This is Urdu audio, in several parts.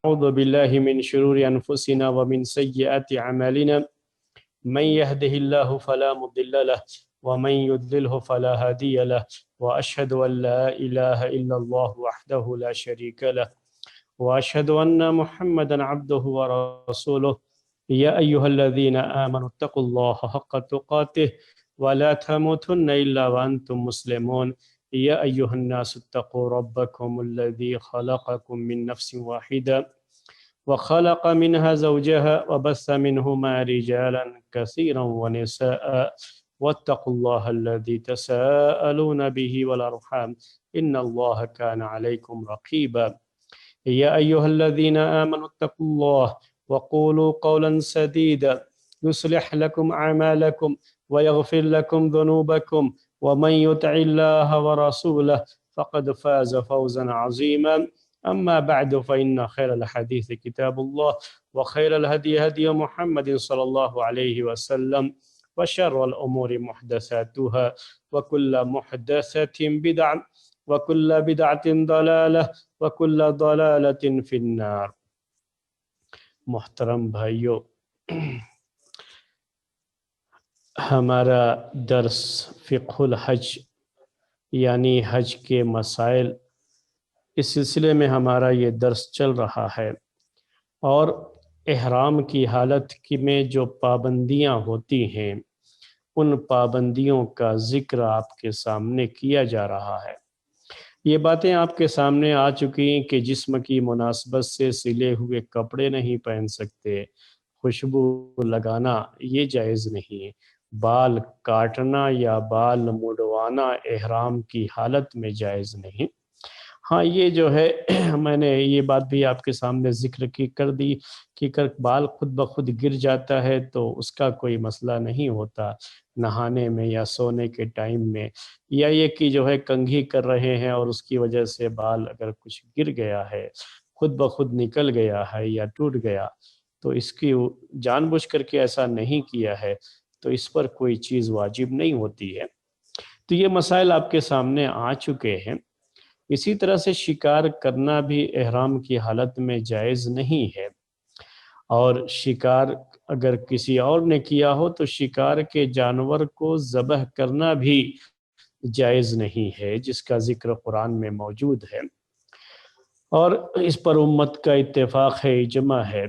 أعوذ بالله من شرور أنفسنا ومن سيئات أعمالنا من يهده الله فلا مضل له ومن يضلله فلا هادي له وأشهد أن لا إله إلا الله وحده لا شريك له وأشهد أن محمدا عبده ورسوله يا أيها الذين آمنوا اتقوا الله حق تقاته ولا تموتن إلا وأنتم مسلمون يا أيها الناس اتقوا ربكم الذي خلقكم من نفس واحدة وخلق منها زوجها وبث منهما رجالا كثيرا ونساء واتقوا الله الذي تساءلون به والأرحام إن الله كان عليكم رقيبا يا أيها الذين آمنوا اتقوا الله وقولوا قولا سديدا يصلح لكم أعمالكم ويغفر لكم ذنوبكم ومن يطع الله ورسوله فقد فاز فوزا عظيما أما بعد فإن خير الحديث كتاب الله وخير الهدي هدي محمد صلى الله عليه وسلم وشر الأمور محدثاتها وكل محدثة بدعة وكل بدعة ضلالة وكل ضلالة في النار۔ محترم بھائیو، ہمارا درس فقہ الحج یعنی حج کے مسائل، اس سلسلے میں ہمارا یہ درس چل رہا ہے، اور احرام کی حالت میں جو پابندیاں ہوتی ہیں ان پابندیوں کا ذکر آپ کے سامنے کیا جا رہا ہے۔ یہ باتیں آپ کے سامنے آ چکی ہیں کہ جسم کی مناسبت سے سلے ہوئے کپڑے نہیں پہن سکتے، خوشبو لگانا یہ جائز نہیں ہے، بال کاٹنا یا بال مڈوانا احرام کی حالت میں جائز نہیں۔ ہاں، یہ جو ہے میں نے یہ بات بھی آپ کے سامنے ذکر کر دی کہ بال خود بخود گر جاتا ہے تو اس کا کوئی مسئلہ نہیں ہوتا نہانے میں یا سونے کے ٹائم میں، یا یہ کہ جو ہے کنگھی کر رہے ہیں اور اس کی وجہ سے بال اگر کچھ گر گیا ہے، خود بخود نکل گیا ہے یا ٹوٹ گیا، تو اس کی جان بوجھ کر کے ایسا نہیں کیا ہے تو اس پر کوئی چیز واجب نہیں ہوتی ہے۔ تو یہ مسائل آپ کے سامنے آ چکے ہیں۔ اسی طرح سے شکار کرنا بھی احرام کی حالت میں جائز نہیں ہے، اور شکار اگر کسی اور نے کیا ہو تو شکار کے جانور کو ذبح کرنا بھی جائز نہیں ہے، جس کا ذکر قرآن میں موجود ہے، اور اس پر امت کا اتفاق ہے، اجماع ہے۔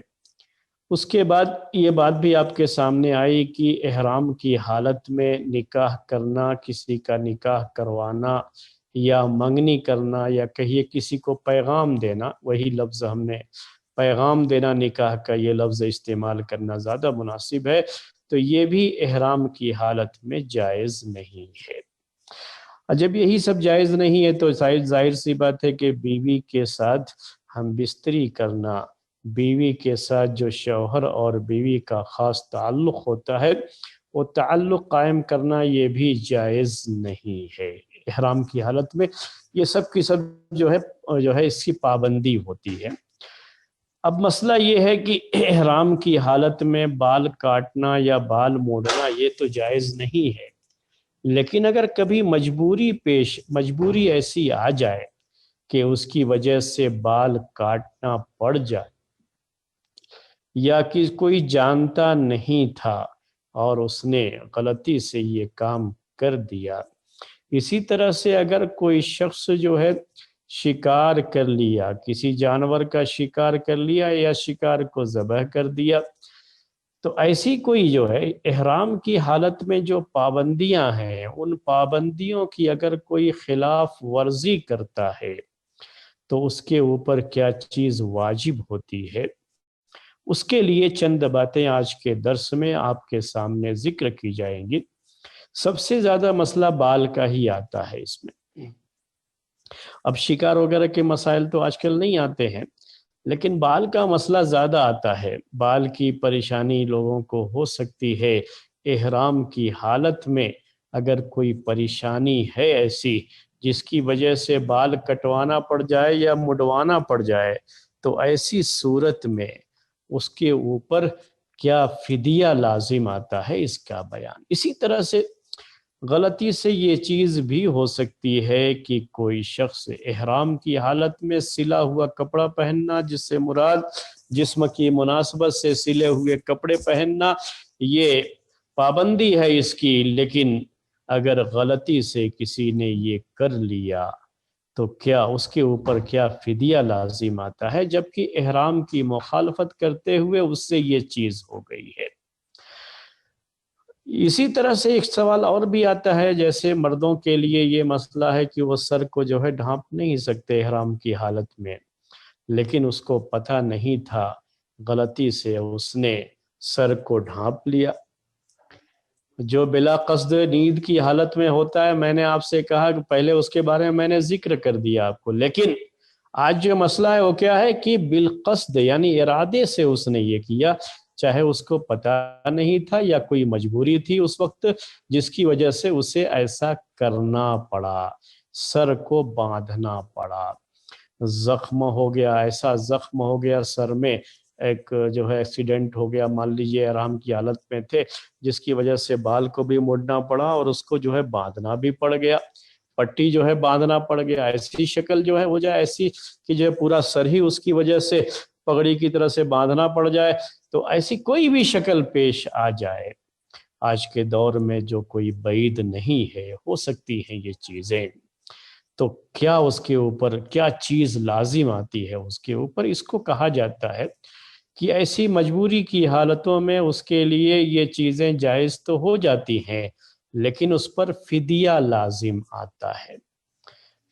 اس کے بعد یہ بات بھی آپ کے سامنے آئی کہ احرام کی حالت میں نکاح کرنا، کسی کا نکاح کروانا یا منگنی کرنا، یا کہیے کسی کو پیغام دینا، وہی لفظ ہم نے پیغام دینا نکاح کا یہ لفظ استعمال کرنا زیادہ مناسب ہے، تو یہ بھی احرام کی حالت میں جائز نہیں ہے۔ جب یہی سب جائز نہیں ہے تو ظاہر سی بات ہے کہ بیوی کے ساتھ ہم بستری کرنا، بیوی کے ساتھ جو شوہر اور بیوی کا خاص تعلق ہوتا ہے وہ تعلق قائم کرنا یہ بھی جائز نہیں ہے۔ احرام کی حالت میں یہ سب کی سب جو ہے اس کی پابندی ہوتی ہے۔ اب مسئلہ یہ ہے کہ احرام کی حالت میں بال کاٹنا یا بال موڑنا یہ تو جائز نہیں ہے، لیکن اگر کبھی مجبوری ایسی آ جائے کہ اس کی وجہ سے بال کاٹنا پڑ جائے، یا کہ کوئی جانتا نہیں تھا اور اس نے غلطی سے یہ کام کر دیا، اسی طرح سے اگر کوئی شخص جو ہے شکار کر لیا، کسی جانور کا شکار کر لیا یا شکار کو ذبح کر دیا، تو ایسی کوئی جو ہے احرام کی حالت میں جو پابندیاں ہیں ان پابندیوں کی اگر کوئی خلاف ورزی کرتا ہے تو اس کے اوپر کیا چیز واجب ہوتی ہے، اس کے لیے چند باتیں آج کے درس میں آپ کے سامنے ذکر کی جائیں گی۔ سب سے زیادہ مسئلہ بال کا ہی آتا ہے اس میں۔ اب شکار وغیرہ کے مسائل تو آج کل نہیں آتے ہیں، لیکن بال کا مسئلہ زیادہ آتا ہے۔ بال کی پریشانی لوگوں کو ہو سکتی ہے، احرام کی حالت میں اگر کوئی پریشانی ہے ایسی جس کی وجہ سے بال کٹوانا پڑ جائے یا مڈوانا پڑ جائے، تو ایسی صورت میں اس کے اوپر کیا فدیہ لازم آتا ہے، اس کا بیان۔ اسی طرح سے غلطی سے یہ چیز بھی ہو سکتی ہے کہ کوئی شخص احرام کی حالت میں سلا ہوا کپڑا پہننا، جس سے مراد جسم کی مناسبت سے سلے ہوئے کپڑے پہننا، یہ پابندی ہے اس کی، لیکن اگر غلطی سے کسی نے یہ کر لیا تو کیا اس کے اوپر کیا فدیہ لازم آتا ہے، جبکہ احرام کی مخالفت کرتے ہوئے اس سے یہ چیز ہو گئی ہے۔ اسی طرح سے ایک سوال اور بھی آتا ہے، جیسے مردوں کے لیے یہ مسئلہ ہے کہ وہ سر کو جو ہے ڈھانپ نہیں سکتے احرام کی حالت میں، لیکن اس کو پتہ نہیں تھا، غلطی سے اس نے سر کو ڈھانپ لیا، جو بلا قصد نیند کی حالت میں ہوتا ہے۔ میں نے آپ سے کہا کہ پہلے اس کے بارے میں میں نے ذکر کر دیا آپ کو، لیکن آج جو مسئلہ ہے وہ کیا ہے کہ بالقصد یعنی ارادے سے اس نے یہ کیا، چاہے اس کو پتہ نہیں تھا یا کوئی مجبوری تھی اس وقت جس کی وجہ سے اسے ایسا کرنا پڑا، سر کو باندھنا پڑا، زخم ہو گیا، ایسا زخم ہو گیا سر میں، ایک جو ہے ایکسیڈنٹ ہو گیا، مان لیجئے احرام کی حالت میں تھے، جس کی وجہ سے بال کو بھی موڑنا پڑا اور اس کو جو ہے باندھنا بھی پڑ گیا، پٹی جو ہے باندھنا پڑ گیا، ایسی شکل جو ہے ہو جائے ایسی کہ جو ہے پورا سر ہی اس کی وجہ سے پگڑی کی طرح سے باندھنا پڑ جائے، تو ایسی کوئی بھی شکل پیش آ جائے آج کے دور میں جو کوئی بعید نہیں ہے، ہو سکتی ہیں یہ چیزیں، تو کیا اس کے اوپر کیا چیز لازم آتی ہے اس کے اوپر؟ اس کو کہا جاتا ہے کہ ایسی مجبوری کی حالتوں میں اس کے لیے یہ چیزیں جائز تو ہو جاتی ہیں، لیکن اس پر فدیہ لازم آتا ہے،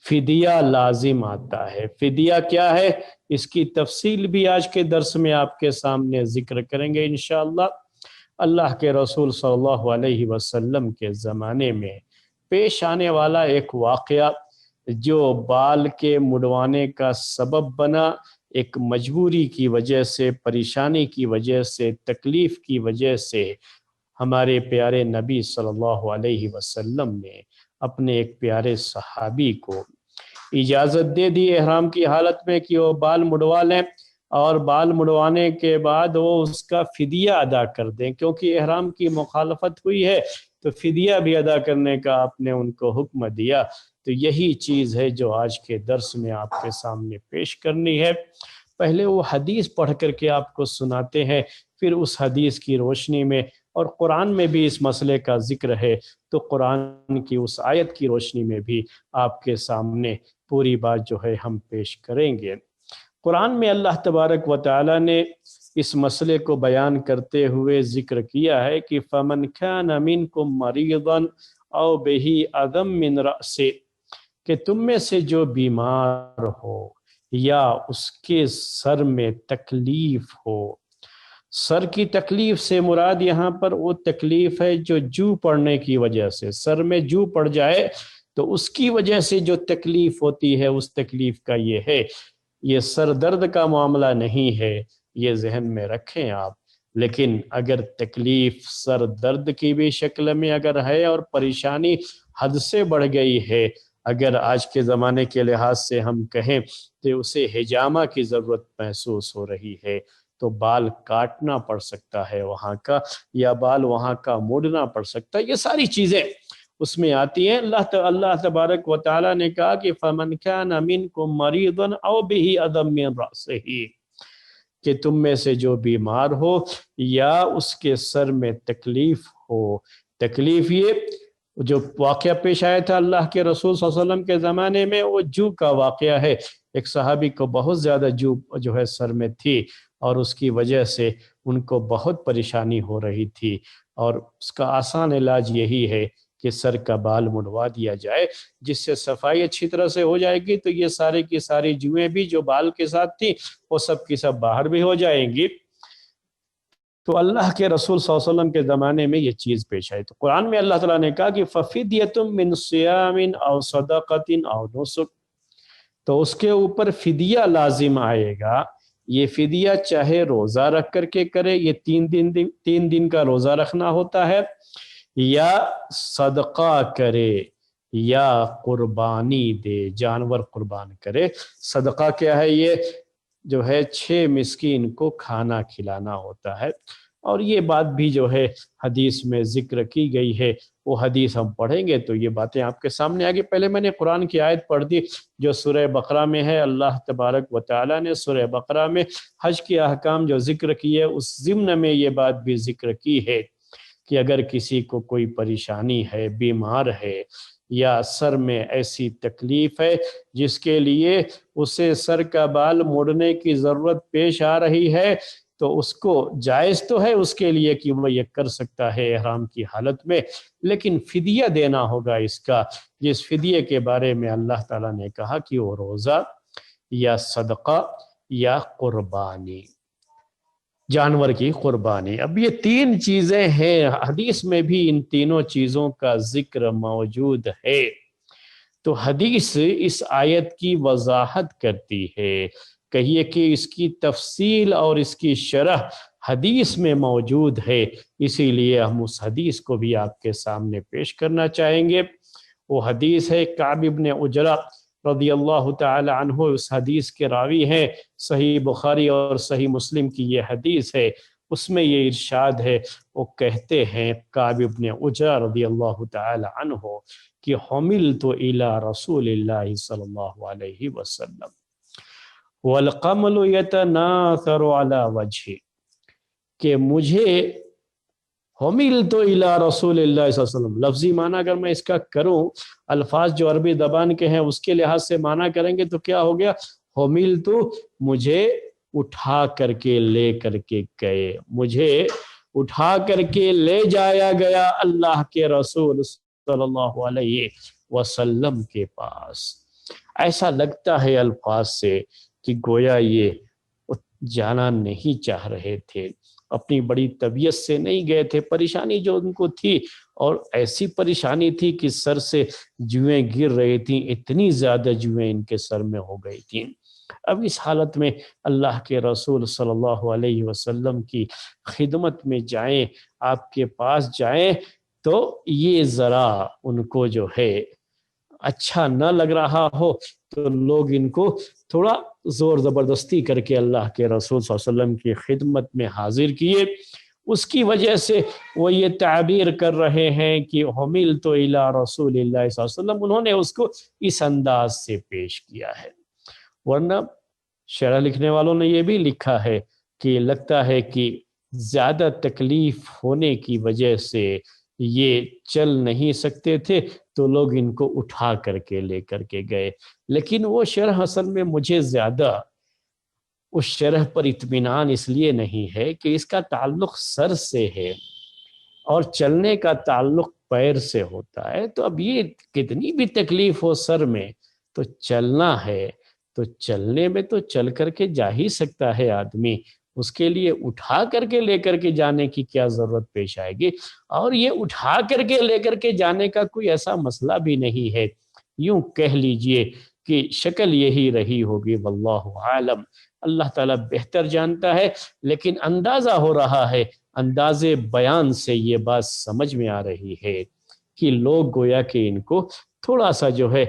فدیہ لازم آتا ہے۔ فدیہ کیا ہے اس کی تفصیل بھی آج کے درس میں آپ کے سامنے ذکر کریں گے انشاءاللہ۔ اللہ کے رسول صلی اللہ علیہ وسلم کے زمانے میں پیش آنے والا ایک واقعہ جو بال کے مڈوانے کا سبب بنا، ایک مجبوری کی وجہ سے، پریشانی کی وجہ سے، تکلیف کی وجہ سے ہمارے پیارے نبی صلی اللہ علیہ وسلم نے اپنے ایک پیارے صحابی کو اجازت دے دی احرام کی حالت میں کہ وہ بال مڈوا لیں، اور بال مڈوانے کے بعد وہ اس کا فدیہ ادا کر دیں، کیونکہ احرام کی مخالفت ہوئی ہے تو فدیہ بھی ادا کرنے کا آپ نے ان کو حکم دیا۔ تو یہی چیز ہے جو آج کے درس میں آپ کے سامنے پیش کرنی ہے۔ پہلے وہ حدیث پڑھ کر کے آپ کو سناتے ہیں، پھر اس حدیث کی روشنی میں، اور قرآن میں بھی اس مسئلے کا ذکر ہے تو قرآن کی اس آیت کی روشنی میں بھی آپ کے سامنے پوری بات جو ہے ہم پیش کریں گے۔ قرآن میں اللہ تبارک و تعالی نے اس مسئلے کو بیان کرتے ہوئے ذکر کیا ہے کہ فَمَنْ كَانَ مِنْكُمْ مَرِيضًا أَوْ بِهِ أَذًى مِّنْ رَأْسِهِ، کہ تم میں سے جو بیمار ہو یا اس کے سر میں تکلیف ہو، سر کی تکلیف سے مراد یہاں پر وہ تکلیف ہے جو جو پڑنے کی وجہ سے، سر میں جو پڑ جائے تو اس کی وجہ سے جو تکلیف ہوتی ہے، اس تکلیف کا یہ ہے، یہ سر درد کا معاملہ نہیں ہے، یہ ذہن میں رکھیں آپ۔ لیکن اگر تکلیف سر درد کی بھی شکل میں اگر ہے اور پریشانی حد سے بڑھ گئی ہے، اگر آج کے زمانے کے لحاظ سے ہم کہیں تو اسے حجامہ کی ضرورت محسوس ہو رہی ہے، تو بال کاٹنا پڑ سکتا ہے وہاں کا، یا بال وہاں کا موڑنا پڑ سکتا ہے، یہ ساری چیزیں اس میں آتی ہیں۔ اللہ تبارک و تعالیٰ نے کہا کہ فَمَنْ كَانَ مِنْكُمْ مَرِيضًا أَوْ بِهِ أَذًى مِّن رَأْسِهِ، کہ تم میں سے جو بیمار ہو یا اس کے سر میں تکلیف ہو۔ تکلیف یہ جو واقعہ پیش آیا تھا اللہ کے رسول صلی اللہ علیہ وسلم کے زمانے میں، وہ جو کا واقعہ ہے، ایک صحابی کو بہت زیادہ جو ہے سر میں تھی، اور اس کی وجہ سے ان کو بہت پریشانی ہو رہی تھی، اور اس کا آسان علاج یہی ہے کہ سر کا بال مڑوا دیا جائے، جس سے صفائی اچھی طرح سے ہو جائے گی، تو یہ ساری کی ساری جوئیں بھی جو بال کے ساتھ تھیں وہ سب کی سب باہر بھی ہو جائیں گی۔ تو اللہ کے رسول صلی اللہ علیہ وسلم کے زمانے میں یہ چیز پیش آئی، تو قرآن میں اللہ تعالیٰ نے کہا کہ فَفِدْيَةٌ مِّن صِيَامٍ أَوْ صَدَقَةٍ أَوْ نُسُكٍ، تو اس کے اوپر فدیہ لازم آئے گا۔ یہ فدیہ چاہے روزہ رکھ کر کے کرے، یہ 3 دن کا روزہ رکھنا ہوتا ہے، یا صدقہ کرے، یا قربانی دے، جانور قربان کرے۔ صدقہ کیا ہے؟ یہ جو ہے 6 مسکین کو کھانا کھلانا ہوتا ہے، اور یہ بات بھی جو ہے حدیث میں ذکر کی گئی ہے، وہ حدیث ہم پڑھیں گے تو یہ باتیں آپ کے سامنے آگے۔ پہلے میں نے قرآن کی آیت پڑھ دی جو سورہ بقرہ میں ہے۔ اللہ تبارک و تعالیٰ نے سورہ بقرہ میں حج کے احکام جو ذکر کیے اس ضمن میں یہ بات بھی ذکر کی ہے کہ اگر کسی کو کوئی پریشانی ہے، بیمار ہے، یا سر میں ایسی تکلیف ہے جس کے لیے اسے سر کا بال موڑنے کی ضرورت پیش آ رہی ہے، تو اس کو جائز تو ہے اس کے لیے کہ وہ یہ کر سکتا ہے احرام کی حالت میں، لیکن فدیہ دینا ہوگا اس کا، جس فدیے کے بارے میں اللہ تعالیٰ نے کہا کہ وہ روزہ یا صدقہ یا قربانی، جانور کی قربانی۔ اب یہ تین چیزیں ہیں، حدیث میں بھی ان تینوں چیزوں کا ذکر موجود ہے۔ تو حدیث اس آیت کی وضاحت کرتی ہے، کہیے کہ اس کی تفصیل اور اس کی شرح حدیث میں موجود ہے، اسی لیے ہم اس حدیث کو بھی آپ کے سامنے پیش کرنا چاہیں گے۔ وہ حدیث ہے کعب بن عجرہ رضی اللہ تعالی عنہ، اس حدیث کے راوی ہیں، صحیح بخاری اور صحیح مسلم کی یہ حدیث ہے۔ اس میں یہ ارشاد ہے، وہ کہتے ہیں کعب بن عجرہ رضی اللہ تعالی عنہ کہ حملت الی رسول اللہ صلی اللہ علیہ وسلم والقمل یتناثر علی وجہی، کہ مجھے حملت الی رسول اللہ صلی اللہ علیہ وسلم، لفظی معنی اگر میں اس کا کروں، الفاظ جو عربی زبان کے ہیں اس کے لحاظ سے معنی کریں گے تو کیا ہو گیا؟ حملت، مجھے اٹھا کر کے لے کر کے گئے، مجھے اٹھا کر کے لے جایا گیا اللہ کے رسول صلی اللہ علیہ وسلم کے پاس۔ ایسا لگتا ہے الفاظ سے کہ گویا یہ جانا نہیں چاہ رہے تھے، اپنی بڑی طبیعت سے نہیں گئے تھے، پریشانی جو ان کو تھی، اور ایسی پریشانی تھی کہ سر سے جوئیں گر رہی تھیں، اتنی زیادہ جوئیں ان کے سر میں ہو گئی تھیں۔ اب اس حالت میں اللہ کے رسول صلی اللہ علیہ وسلم کی خدمت میں جائیں، آپ کے پاس جائیں، تو یہ ذرا ان کو جو ہے اچھا نہ لگ رہا ہو، تو لوگ ان کو تھوڑا زور زبردستی کر کے اللہ کے رسول صلی اللہ علیہ وسلم کی خدمت میں حاضر کیے۔ اس کی وجہ سے وہ یہ تعبیر کر رہے ہیں کہ حملت الی رسول اللہ صلی اللہ علیہ وسلم، انہوں نے اس کو اس انداز سے پیش کیا ہے۔ ورنہ شرح لکھنے والوں نے یہ بھی لکھا ہے کہ لگتا ہے کہ زیادہ تکلیف ہونے کی وجہ سے یہ چل نہیں سکتے تھے، تو لوگ ان کو اٹھا کر کے لے کر کے گئے، لیکن وہ شرح اصل میں مجھے زیادہ اس شرح پر اطمینان اس لیے نہیں ہے کہ اس کا تعلق سر سے ہے اور چلنے کا تعلق پیر سے ہوتا ہے، تو اب یہ کتنی بھی تکلیف ہو سر میں تو چلنا ہے، تو چلنے میں تو چل کر کے جا ہی سکتا ہے آدمی، اس کے لیے اٹھا کر کے لے کر کے جانے کی کیا ضرورت پیش آئے گی؟ اور یہ اٹھا کر کے لے کر کے جانے کا کوئی ایسا مسئلہ بھی نہیں ہے، یوں کہہ لیجئے کہ شکل یہی رہی ہوگی، واللہ عالم، اللہ تعالیٰ بہتر جانتا ہے، لیکن اندازہ ہو رہا ہے، انداز بیان سے یہ بات سمجھ میں آ رہی ہے کہ لوگ گویا کہ ان کو تھوڑا سا جو ہے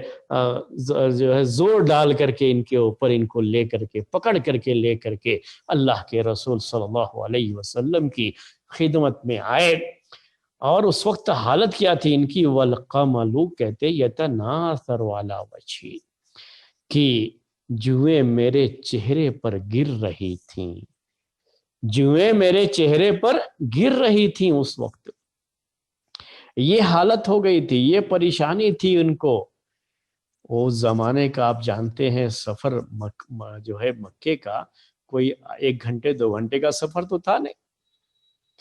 زور ڈال کر کے ان کے اوپر ان کو لے کر کے پکڑ کر کے لے کر کے اللہ کے رسول صلی اللہ علیہ وسلم کی خدمت میں آئے۔ اور اس وقت حالت کیا تھی ان کی؟ والقمل، کہتے یتناثر علی وجہی، کہ جوئیں میرے چہرے پر گر رہی تھیں، جوئیں میرے چہرے پر گر رہی تھیں، اس وقت یہ حالت ہو گئی تھی، یہ پریشانی تھی ان کو۔ اس زمانے کا آپ جانتے ہیں سفر جو ہے مکے کا کوئی 1 گھنٹے 2 گھنٹے کا سفر تو تھا نہیں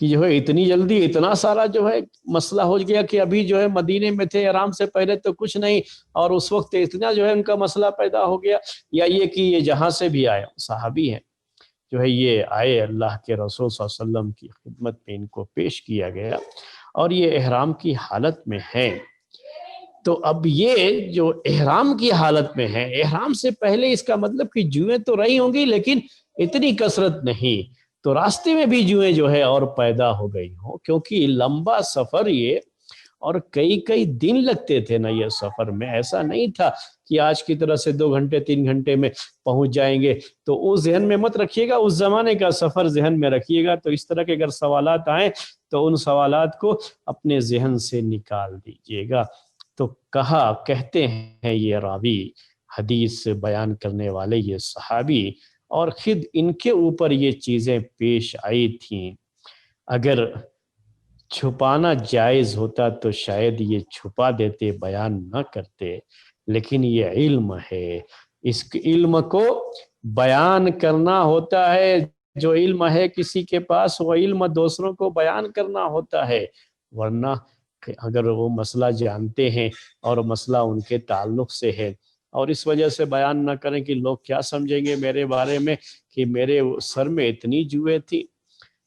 کہ جو ہے اتنی جلدی اتنا سارا جو ہے مسئلہ ہو گیا کہ ابھی جو ہے مدینے میں تھے آرام سے، پہلے تو کچھ نہیں، اور اس وقت اتنا جو ہے ان کا مسئلہ پیدا ہو گیا، یا یہ کہ یہ جہاں سے بھی آئے صحابی ہیں جو ہے یہ آئے اللہ کے رسول صلی اللہ علیہ وسلم کی خدمت میں ان کو پیش کیا گیا، اور یہ احرام کی حالت میں ہے۔ تو اب یہ جو احرام کی حالت میں ہے، احرام سے پہلے اس کا مطلب کہ جوئیں تو رہی ہوں گی لیکن اتنی کثرت نہیں، تو راستے میں بھی جوئیں جو ہے اور پیدا ہو گئی ہوں، کیونکہ لمبا سفر یہ اور کئی کئی دن لگتے تھے نا یہ سفر میں، ایسا نہیں تھا کہ آج کی طرح سے 2 گھنٹے 3 گھنٹے میں پہنچ جائیں گے۔ تو وہ ذہن میں مت رکھیے گا، اس زمانے کا سفر ذہن میں رکھیے گا۔ تو اس طرح کے اگر سوالات آئیں تو ان سوالات کو اپنے ذہن سے نکال دیجیے گا۔ تو کہتے ہیں یہ راوی، حدیث بیان کرنے والے یہ صحابی، اور خود ان کے اوپر یہ چیزیں پیش آئی تھیں، اگر چھپانا جائز ہوتا تو شاید یہ چھپا دیتے، بیان نہ کرتے، لیکن یہ علم ہے، اس علم کو بیان کرنا ہوتا ہے۔ جو علم ہے کسی کے پاس، وہ علم دوسروں کو بیان کرنا ہوتا ہے، ورنہ اگر وہ مسئلہ جانتے ہیں اور مسئلہ ان کے تعلق سے ہے اور اس وجہ سے بیان نہ کریں کہ لوگ کیا سمجھیں گے میرے بارے میں کہ میرے سر میں اتنی جوئیں تھی۔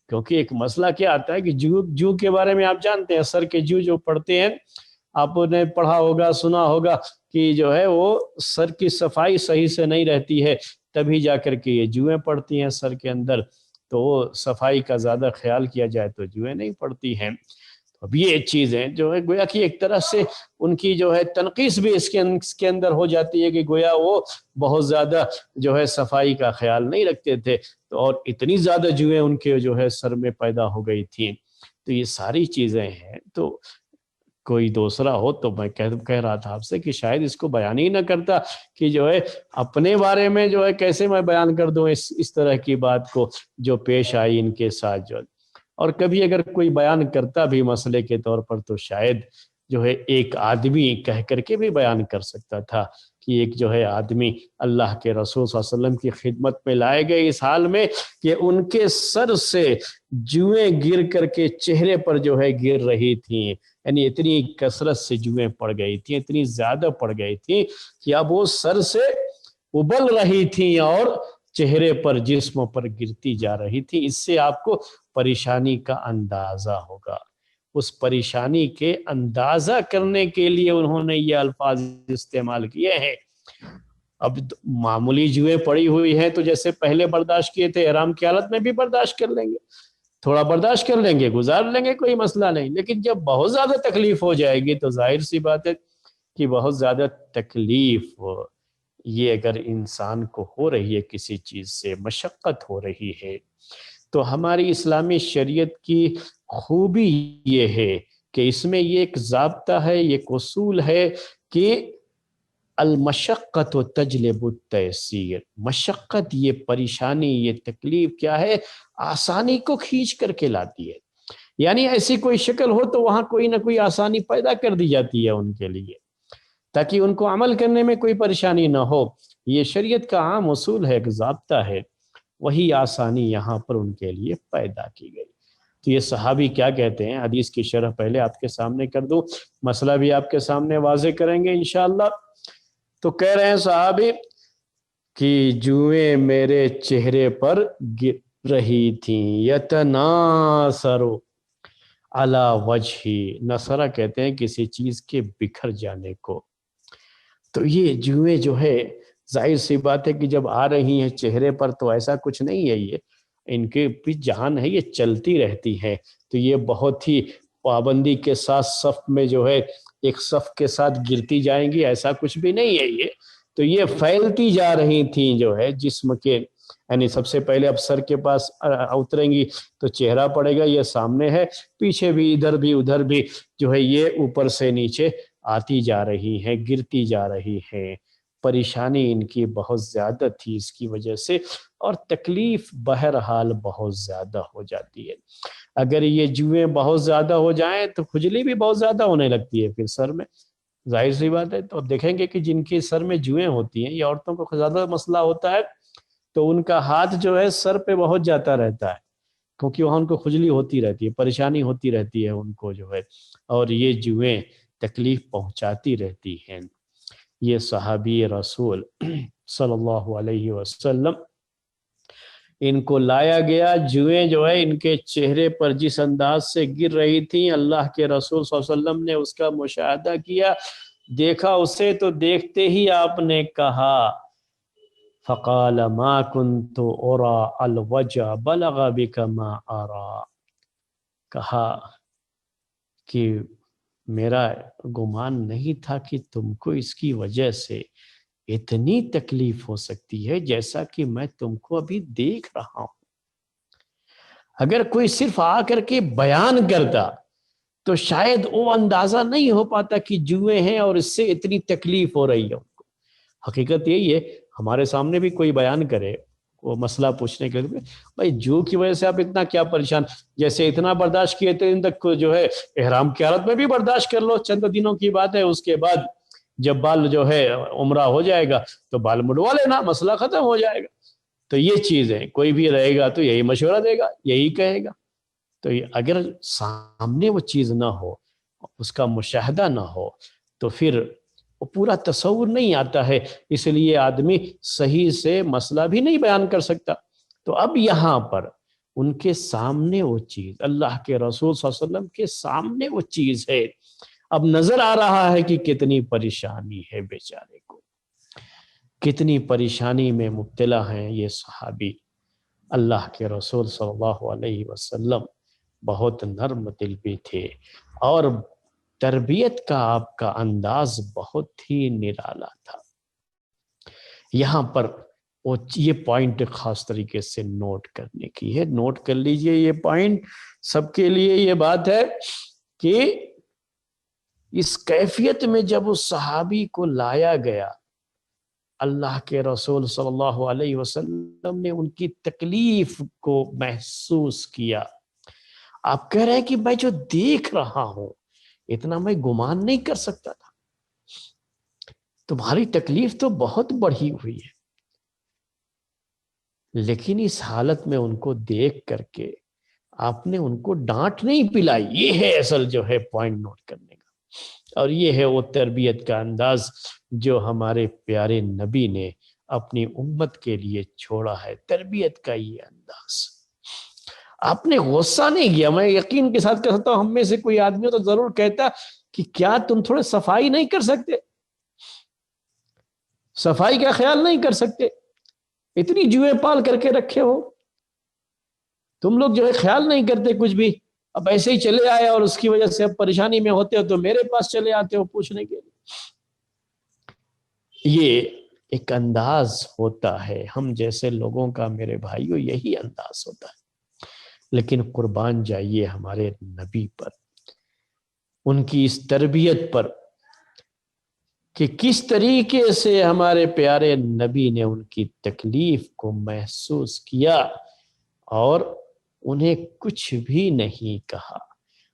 کیونکہ ایک مسئلہ کیا آتا ہے کہ جو کے بارے میں آپ جانتے ہیں، سر کے جو پڑھتے ہیں، آپ نے پڑھا ہوگا، سنا ہوگا کہ جو ہے وہ سر کی صفائی صحیح سے نہیں رہتی ہے، تبھی جا کر کے یہ جوئیں پڑتی ہیں سر کے اندر۔ تو وہ صفائی کا زیادہ خیال کیا جائے تو جوئیں نہیں پڑتی ہیں۔ اب یہ چیزیں جو ہے گویا کہ ایک طرح سے ان کی جو ہے تنقیص بھی اس کے اندر ہو جاتی ہے کہ گویا وہ بہت زیادہ جو ہے صفائی کا خیال نہیں رکھتے تھے، تو اور اتنی زیادہ جوئیں ان کے جو ہے سر میں پیدا ہو گئی تھیں۔ تو یہ ساری چیزیں ہیں۔ تو کوئی دوسرا ہو تو میں کہہ رہا تھا آپ سے کہ شاید اس کو بیان ہی نہ کرتا کہ جو ہے اپنے بارے میں جو ہے کیسے میں بیان کر دوں اس طرح کی بات کو جو پیش آئی ان کے ساتھ جو۔ اور کبھی اگر کوئی بیان کرتا بھی مسئلے کے طور پر تو شاید جو ہے ایک آدمی کہہ کر کے بھی بیان کر سکتا تھا کہ ایک جو ہے آدمی اللہ کے رسول صلی اللہ علیہ وسلم کی خدمت میں لائے گئے اس حال میں کہ ان کے سر سے جوئیں گر کر کے چہرے پر جو ہے گر رہی تھیں، یعنی اتنی کثرت سے جوئیں پڑ گئی تھیں، اتنی زیادہ پڑ گئی تھیں کہ اب وہ سر سے ابل رہی تھیں اور چہرے پر، جسم پر گرتی جا رہی تھی۔ اس سے آپ کو پریشانی کا اندازہ ہوگا۔ اس پریشانی کے اندازہ کرنے کے لیے انہوں نے یہ الفاظ استعمال کیے ہیں۔ اب معمولی جوئیں پڑی ہوئی ہیں تو جیسے پہلے برداشت کیے تھے احرام کی حالت میں بھی برداشت کر لیں گے، تھوڑا برداشت کر لیں گے، گزار لیں گے، کوئی مسئلہ نہیں۔ لیکن جب بہت زیادہ تکلیف ہو جائے گی تو ظاہر سی بات ہے کہ بہت زیادہ تکلیف یہ اگر انسان کو ہو رہی ہے، کسی چیز سے مشقت ہو رہی ہے، تو ہماری اسلامی شریعت کی خوبی یہ ہے کہ اس میں یہ ایک ضابطہ ہے، یہ ایک اصول ہے کہ المشقت تجلب التیسیر۔ مشقت، یہ پریشانی، یہ تکلیف کیا ہے؟ آسانی کو کھینچ کر کے لاتی ہے۔ یعنی ایسی کوئی شکل ہو تو وہاں کوئی نہ کوئی آسانی پیدا کر دی جاتی ہے ان کے لیے، تاکہ ان کو عمل کرنے میں کوئی پریشانی نہ ہو۔ یہ شریعت کا عام اصول ہے، ایک ضابطہ ہے، وہی آسانی یہاں پر ان کے لیے پیدا کی گئی۔ تو یہ صحابی کیا کہتے ہیں، حدیث کی شرح پہلے آپ کے سامنے کر دوں، مسئلہ بھی آپ کے سامنے واضح کریں گے انشاءاللہ۔ تو کہہ رہے ہیں صحابی کہ جوئیں میرے چہرے پر گر رہی تھیں، یتناثر علی وجہی، نصرہ کہتے ہیں کسی چیز کے بکھر جانے کو۔ تو یہ جوئیں جو ہے ظاہر سی بات ہے کہ جب آ رہی ہیں چہرے پر تو ایسا کچھ نہیں ہے، یہ ان کے بھی جان ہے، یہ چلتی رہتی ہے۔ تو یہ بہت ہی پابندی کے ساتھ صف میں جو ہے ایک صف کے ساتھ گرتی جائیں گی، ایسا کچھ بھی نہیں ہے یہ۔ تو یہ پھیلتی جا رہی تھیں جو ہے جسم کے، یعنی سب سے پہلے اب سر کے پاس اتریں گی تو چہرہ پڑے گا، یہ سامنے ہے، پیچھے بھی، ادھر بھی، ادھر بھی جو ہے یہ اوپر سے نیچے آتی جا رہی ہیں، گرتی جا رہی ہیں۔ پریشانی ان کی بہت زیادہ تھی اس کی وجہ سے، اور تکلیف بہرحال بہت زیادہ ہو جاتی ہے۔ اگر یہ جوئیں بہت زیادہ ہو جائیں تو کھجلی بھی بہت زیادہ ہونے لگتی ہے پھر سر میں، ظاہر سی بات ہے۔ تو اب دیکھیں گے کہ جن کے سر میں جوئیں ہوتی ہیں، یہ عورتوں کو زیادہ مسئلہ ہوتا ہے، تو ان کا ہاتھ جو ہے سر پہ بہت جاتا رہتا ہے، کیونکہ وہاں ان کو کھجلی ہوتی رہتی ہے، پریشانی ہوتی رہتی ہے ان کو جو ہے، اور یہ جوئیں تکلیف پہنچاتی رہتی ہیں۔ یہ صحابی رسول صلی اللہ علیہ وسلم، ان کو لایا گیا، جوئیں جو ہے ان کے چہرے پر جس انداز سے گر رہی تھیں، اللہ کے رسول صلی اللہ علیہ وسلم نے اس کا مشاہدہ کیا، دیکھا اسے، تو دیکھتے ہی آپ نے کہا، فقال ما كنت ارى الوجع بلغ بك ما ارى، کہا کہ میرا گمان نہیں تھا کہ تم کو اس کی وجہ سے اتنی تکلیف ہو سکتی ہے جیسا کہ میں تم کو ابھی دیکھ رہا ہوں۔ اگر کوئی صرف آ کر کے بیان کرتا تو شاید وہ اندازہ نہیں ہو پاتا کہ جوئے ہیں اور اس سے اتنی تکلیف ہو رہی ہے ان کو۔ حقیقت یہی ہے، ہمارے سامنے بھی کوئی بیان کرے وہ مسئلہ پوچھنے کے لیے، بھائی جو کی وجہ سے آپ اتنا کیا پریشان، جیسے اتنا برداشت کیے اتنے دن تک جو ہے احرام کی حالت میں بھی برداشت کر لو، چند دنوں کی بات ہے، اس کے بعد جب بال جو ہے عمرہ ہو جائے گا تو بال مڈوا لینا، مسئلہ ختم ہو جائے گا۔ تو یہ چیز ہے، کوئی بھی رہے گا تو یہی مشورہ دے گا، یہی کہے گا۔ تو اگر سامنے وہ چیز نہ ہو، اس کا مشاہدہ نہ ہو، تو پھر وہ پورا تصور نہیں آتا ہے، اس لیے آدمی صحیح سے مسئلہ بھی نہیں بیان کر سکتا۔ تو اب یہاں پر ان کے سامنے وہ چیز، اللہ کے رسول صلی اللہ علیہ وسلم کے سامنے وہ چیز ہے، اب نظر آ رہا ہے کہ کتنی پریشانی ہے بیچارے کو، کتنی پریشانی میں مبتلا ہیں یہ صحابی۔ اللہ کے رسول صلی اللہ علیہ وسلم بہت نرم دل بھی تھے، اور تربیت کا آپ کا انداز بہت ہی نرالا تھا۔ یہاں پر یہ پوائنٹ خاص طریقے سے نوٹ کرنے کی ہے، نوٹ کر لیجئے یہ پوائنٹ، سب کے لیے یہ بات ہے کہ اس کیفیت میں جب اس صحابی کو لایا گیا، اللہ کے رسول صلی اللہ علیہ وسلم نے ان کی تکلیف کو محسوس کیا۔ آپ کہہ رہے ہیں کہ میں جو دیکھ رہا ہوں اتنا میں گمان نہیں کر سکتا تھا، تمہاری تکلیف تو بہت بڑھی ہوئی ہے، لیکن اس حالت میں ان کو دیکھ کر کے آپ نے ان کو ڈانٹ نہیں پلائی۔ یہ ہے اصل جو ہے پوائنٹ نوٹ کرنے کا، اور یہ ہے وہ تربیت کا انداز جو ہمارے پیارے نبی نے اپنی امت کے لیے چھوڑا ہے۔ تربیت کا یہ انداز، آپ نے غصہ نہیں کیا۔ میں یقین کے ساتھ کہتا ہوں، ہم میں سے کوئی آدمی ہو تو ضرور کہتا کہ کیا تم تھوڑے صفائی نہیں کر سکتے، صفائی کا خیال نہیں کر سکتے، اتنی جوئیں پال کر کے رکھے ہو، تم لوگ جو ہے خیال نہیں کرتے کچھ بھی، اب ایسے ہی چلے آئے اور اس کی وجہ سے اب پریشانی میں ہوتے ہو تو میرے پاس چلے آتے ہو پوچھنے کے لیے۔ یہ ایک انداز ہوتا ہے ہم جیسے لوگوں کا، میرے بھائیو، یہی انداز ہوتا ہے۔ لیکن قربان جائیے ہمارے نبی پر، ان کی اس تربیت پر کہ کس طریقے سے ہمارے پیارے نبی نے ان کی تکلیف کو محسوس کیا اور انہیں کچھ بھی نہیں کہا۔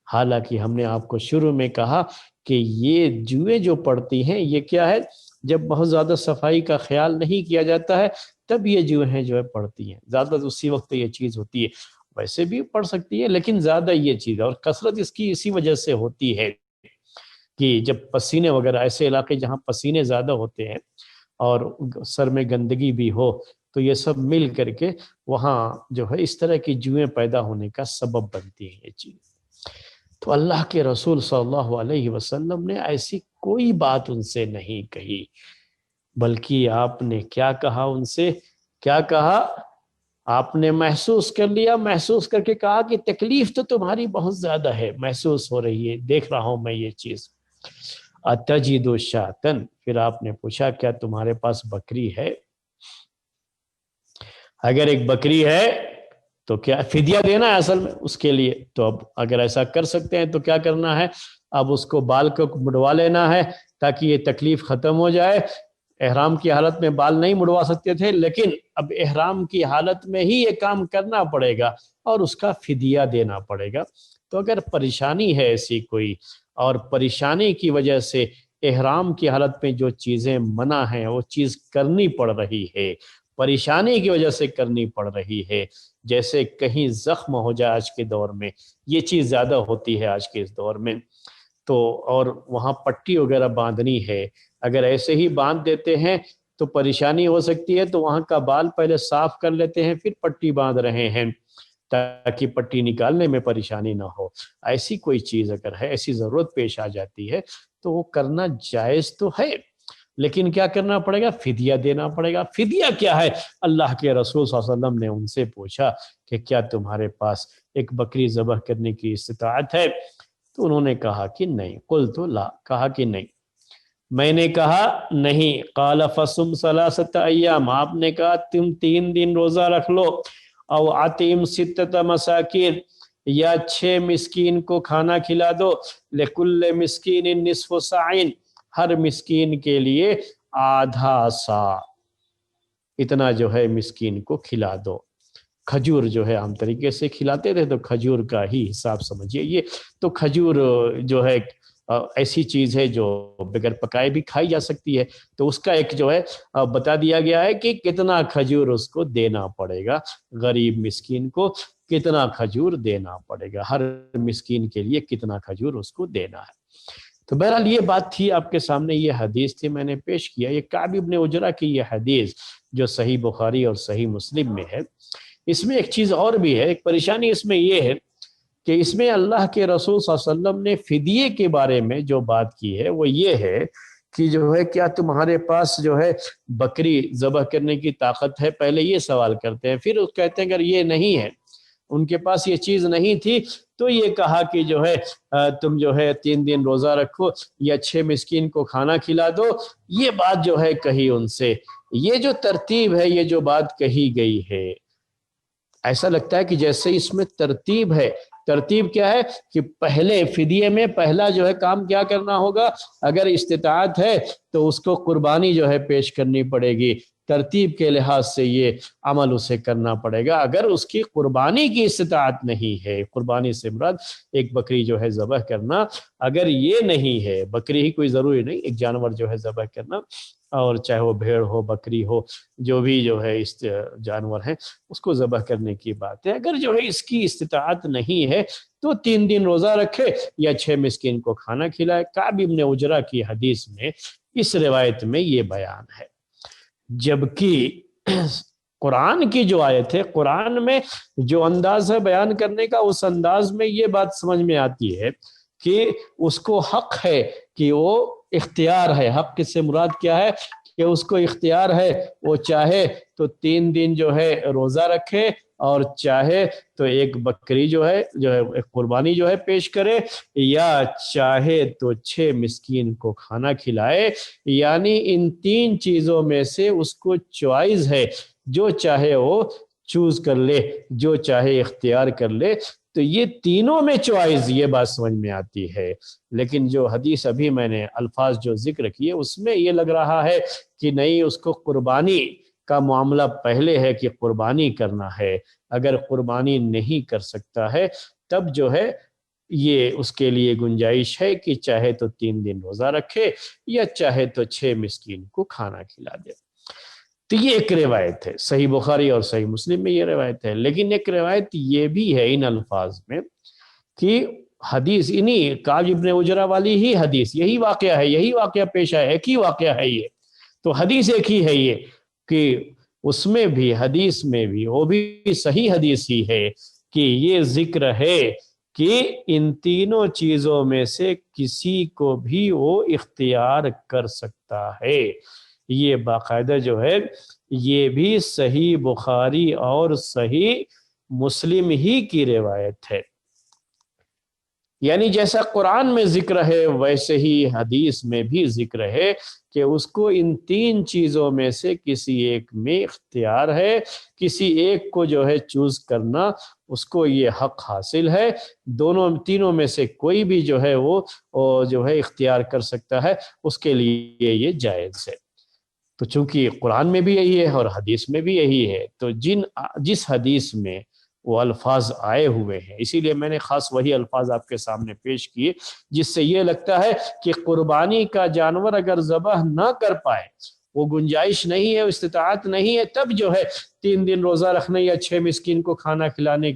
حالانکہ ہم نے آپ کو شروع میں کہا کہ یہ جوئیں جو پڑتی ہیں یہ کیا ہے، جب بہت زیادہ صفائی کا خیال نہیں کیا جاتا ہے تب یہ جوئیں جو ہے پڑتی ہیں، زیادہ اسی وقت یہ چیز ہوتی ہے، ویسے بھی پڑ سکتی ہے لیکن زیادہ یہ چیز، اور کثرت اس کی اسی وجہ سے ہوتی ہے کہ جب پسینے وغیرہ، ایسے علاقے جہاں پسینے زیادہ ہوتے ہیں اور سر میں گندگی بھی ہو تو یہ سب مل کر کے وہاں جو ہے اس طرح کی جوئیں پیدا ہونے کا سبب بنتی ہیں یہ چیز۔ تو اللہ کے رسول صلی اللہ علیہ وسلم نے ایسی کوئی بات ان سے نہیں کہی، بلکہ آپ نے کیا کہا ان سے، کیا کہا، آپ نے محسوس کر لیا، محسوس کر کے کہا کہ تکلیف تو تمہاری بہت زیادہ ہے، محسوس ہو رہی ہے، دیکھ رہا ہوں میں یہ چیز۔ اتجد شاطن، پھر آپ نے پوچھا کیا تمہارے پاس بکری ہے؟ اگر ایک بکری ہے تو کیا فدیہ دینا ہے اصل میں اس کے لیے، تو اب اگر ایسا کر سکتے ہیں تو کیا کرنا ہے، اب اس کو بال کو مڑوا لینا ہے تاکہ یہ تکلیف ختم ہو جائے۔ احرام کی حالت میں بال نہیں مڑوا سکتے تھے، لیکن اب احرام کی حالت میں ہی یہ کام کرنا پڑے گا اور اس کا فدیہ دینا پڑے گا۔ تو اگر پریشانی ہے ایسی کوئی، اور پریشانی کی وجہ سے احرام کی حالت میں جو چیزیں منع ہیں وہ چیز کرنی پڑ رہی ہے، پریشانی کی وجہ سے کرنی پڑ رہی ہے، جیسے کہیں زخم ہو جائے، آج کے دور میں یہ چیز زیادہ ہوتی ہے آج کے اس دور میں، تو اور وہاں پٹی وغیرہ باندھنی ہے، اگر ایسے ہی باندھ دیتے ہیں تو پریشانی ہو سکتی ہے، تو وہاں کا بال پہلے صاف کر لیتے ہیں پھر پٹی باندھ رہے ہیں تاکہ پٹی نکالنے میں پریشانی نہ ہو۔ ایسی کوئی چیز اگر ہے، ایسی ضرورت پیش آ جاتی ہے تو وہ کرنا جائز تو ہے، لیکن کیا کرنا پڑے گا، فدیہ دینا پڑے گا۔ فدیہ کیا ہے؟ اللہ کے رسول صلی اللہ علیہ وسلم نے ان سے پوچھا کہ کیا تمہارے پاس ایک بکری ذبح کرنے کی استطاعت ہے؟ تو انہوں نے کہا کہ نہیں، قلت لا، کہا کہ نہیں، میں نے کہا نہیں۔ قال فصم ثلاثۃ ایام، آپ نے کہا تم 3 دن روزہ رکھ لو، او اطعم 6 مساکین، یا 6 مسکین کو کھانا کھلا دو، لکل مسکین نصف صاع، ہر مسکین کے لیے آدھا سا، اتنا جو ہے مسکین کو کھلا دو۔ کھجور جو ہے عام طریقے سے کھلاتے تھے، تو کھجور کا ہی حساب سمجھیے۔ یہ تو کھجور جو ہے ایسی چیز ہے جو بغیر پکائے بھی کھائی جا سکتی ہے، تو اس کا ایک جو ہے بتا دیا گیا ہے کہ کتنا کھجور اس کو دینا پڑے گا، غریب مسکین کو کتنا کھجور دینا پڑے گا، ہر مسکین کے لیے کتنا کھجور اس کو دینا ہے۔ تو بہرحال یہ بات تھی، آپ کے سامنے یہ حدیث تھی، میں نے پیش کیا۔ یہ کعب بن عجرہ کی یہ حدیث جو صحیح بخاری اور صحیح مسلم میں ہے، اس میں ایک چیز اور بھی ہے، ایک پریشانی اس میں یہ ہے کہ اس میں اللہ کے رسول صلی اللہ علیہ وسلم نے فدیے کے بارے میں جو بات کی ہے وہ یہ ہے کہ جو ہے کیا تمہارے پاس جو ہے بکری ذبح کرنے کی طاقت ہے؟ پہلے یہ سوال کرتے ہیں، پھر کہتے ہیں اگر یہ نہیں ہے، ان کے پاس یہ چیز نہیں تھی، تو یہ کہا کہ جو ہے تم جو ہے 3 دن روزہ رکھو یا 6 مسکین کو کھانا کھلا دو۔ یہ بات جو ہے کہی ان سے، یہ جو ترتیب ہے، یہ جو بات کہی گئی ہے، ایسا لگتا ہے کہ جیسے اس میں ترتیب ہے۔ ترتیب کیا ہے کہ پہلے فدیے میں پہلا جو ہے کام کیا کرنا ہوگا، اگر استطاعت ہے تو اس کو قربانی جو ہے پیش کرنی پڑے گی، ترتیب کے لحاظ سے یہ عمل اسے کرنا پڑے گا۔ اگر اس کی قربانی کی استطاعت نہیں ہے، قربانی سے مراد ایک بکری جو ہے ذبح کرنا، اگر یہ نہیں ہے، بکری ہی کوئی ضروری نہیں، ایک جانور جو ہے ذبح کرنا، اور چاہے وہ بھیڑ ہو، بکری ہو، جو بھی جو ہے اس جانور ہیں اس کو ذبح کرنے کی بات ہے۔ اگر جو ہے اس کی استطاعت نہیں ہے تو 3 دن روزہ رکھے یا 6 مسکین کو کھانا کھلائے۔ کعب بن عجرہ کی حدیث میں اس روایت میں یہ بیان ہے، جبکہ قرآن کی جو آیت ہے، قرآن میں جو انداز ہے بیان کرنے کا، اس انداز میں یہ بات سمجھ میں آتی ہے کہ اس کو حق ہے کہ وہ اختیار ہے۔ حق سے مراد کیا ہے کہ اس کو اختیار ہے، وہ چاہے تو 3 دن جو ہے روزہ رکھے، اور چاہے تو ایک بکری جو ہے ایک قربانی جو ہے پیش کرے، یا چاہے تو 6 مسکین کو کھانا کھلائے۔ یعنی ان 3 چیزوں میں سے اس کو چوائز ہے، جو چاہے وہ چوز کر لے، جو چاہے اختیار کر لے۔ تو یہ تینوں میں چوائز، یہ بات سمجھ میں آتی ہے۔ لیکن جو حدیث ابھی میں نے الفاظ جو ذکر کیے، اس میں یہ لگ رہا ہے کہ نہیں، اس کو قربانی کا معاملہ پہلے ہے کہ قربانی کرنا ہے۔ اگر قربانی نہیں کر سکتا ہے تب جو ہے یہ اس کے لیے گنجائش ہے کہ چاہے تو 3 دن روزہ رکھے یا چاہے تو 6 مسکین کو کھانا کھلا دے۔ تو یہ ایک روایت ہے، صحیح بخاری اور صحیح مسلم میں یہ روایت ہے۔ لیکن ایک روایت یہ بھی ہے ان الفاظ میں کہ حدیث انہی کعب بن عجرہ والی ہی حدیث، یہی واقعہ ہے، یہی واقعہ پیش ہے، ایک ہی واقعہ ہے یہ، تو حدیث ایک ہی ہے یہ، کہ اس میں بھی حدیث میں بھی وہ بھی صحیح حدیث ہی ہے کہ یہ ذکر ہے کہ ان تینوں چیزوں میں سے کسی کو بھی وہ اختیار کر سکتا ہے۔ یہ باقاعدہ جو ہے یہ بھی صحیح بخاری اور صحیح مسلم ہی کی روایت ہے۔ یعنی جیسا قرآن میں ذکر ہے ویسے ہی حدیث میں بھی ذکر ہے کہ اس کو ان 3 چیزوں میں سے کسی ایک میں اختیار ہے، کسی ایک کو جو ہے چوز کرنا اس کو یہ حق حاصل ہے۔ تینوں میں سے کوئی بھی جو ہے وہ جو ہے اختیار کر سکتا ہے، اس کے لیے یہ جائز ہے۔ تو چونکہ قرآن میں بھی یہی ہے اور حدیث میں بھی یہی ہے، تو جس حدیث میں وہ الفاظ آئے ہوئے ہیں، اسی لیے میں نے خاص وہی الفاظ آپ کے سامنے پیش کیے جس سے یہ لگتا ہے کہ قربانی کا جانور اگر ذبح نہ کر پائے، وہ گنجائش نہیں ہے، استطاعت نہیں ہے، تب جو ہے 3 دن روزہ رکھنے یا 6 مسکین کو کھانا کھلانے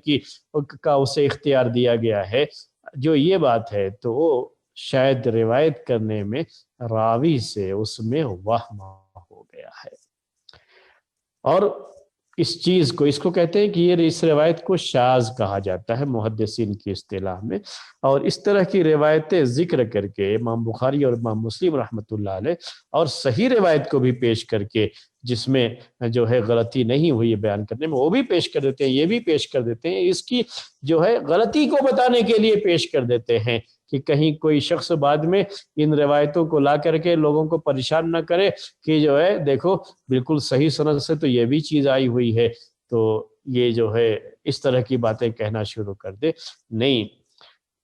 کا اسے اختیار دیا گیا ہے۔ جو یہ بات ہے تو وہ شاید روایت کرنے میں راوی سے اس میں وہم ہو گیا ہے، اور اس کو کہتے ہیں کہ یہ اس روایت کو شاذ کہا جاتا ہے محدثین کی اصطلاح میں۔ اور اس طرح کی روایتیں ذکر کر کے امام بخاری اور امام مسلم رحمۃ اللہ علیہ اور صحیح روایت کو بھی پیش کر کے جس میں جو ہے غلطی نہیں ہوئی بیان کرنے میں، وہ بھی پیش کر دیتے ہیں، یہ بھی پیش کر دیتے ہیں، اس کی جو ہے غلطی کو بتانے کے لیے پیش کر دیتے ہیں کہ کہیں کوئی شخص بعد میں ان روایتوں کو لا کر کے لوگوں کو پریشان نہ کرے کہ جو ہے دیکھو بالکل صحیح سند سے تو یہ بھی چیز آئی ہوئی ہے، تو یہ جو ہے اس طرح کی باتیں کہنا شروع کر دے۔ نہیں،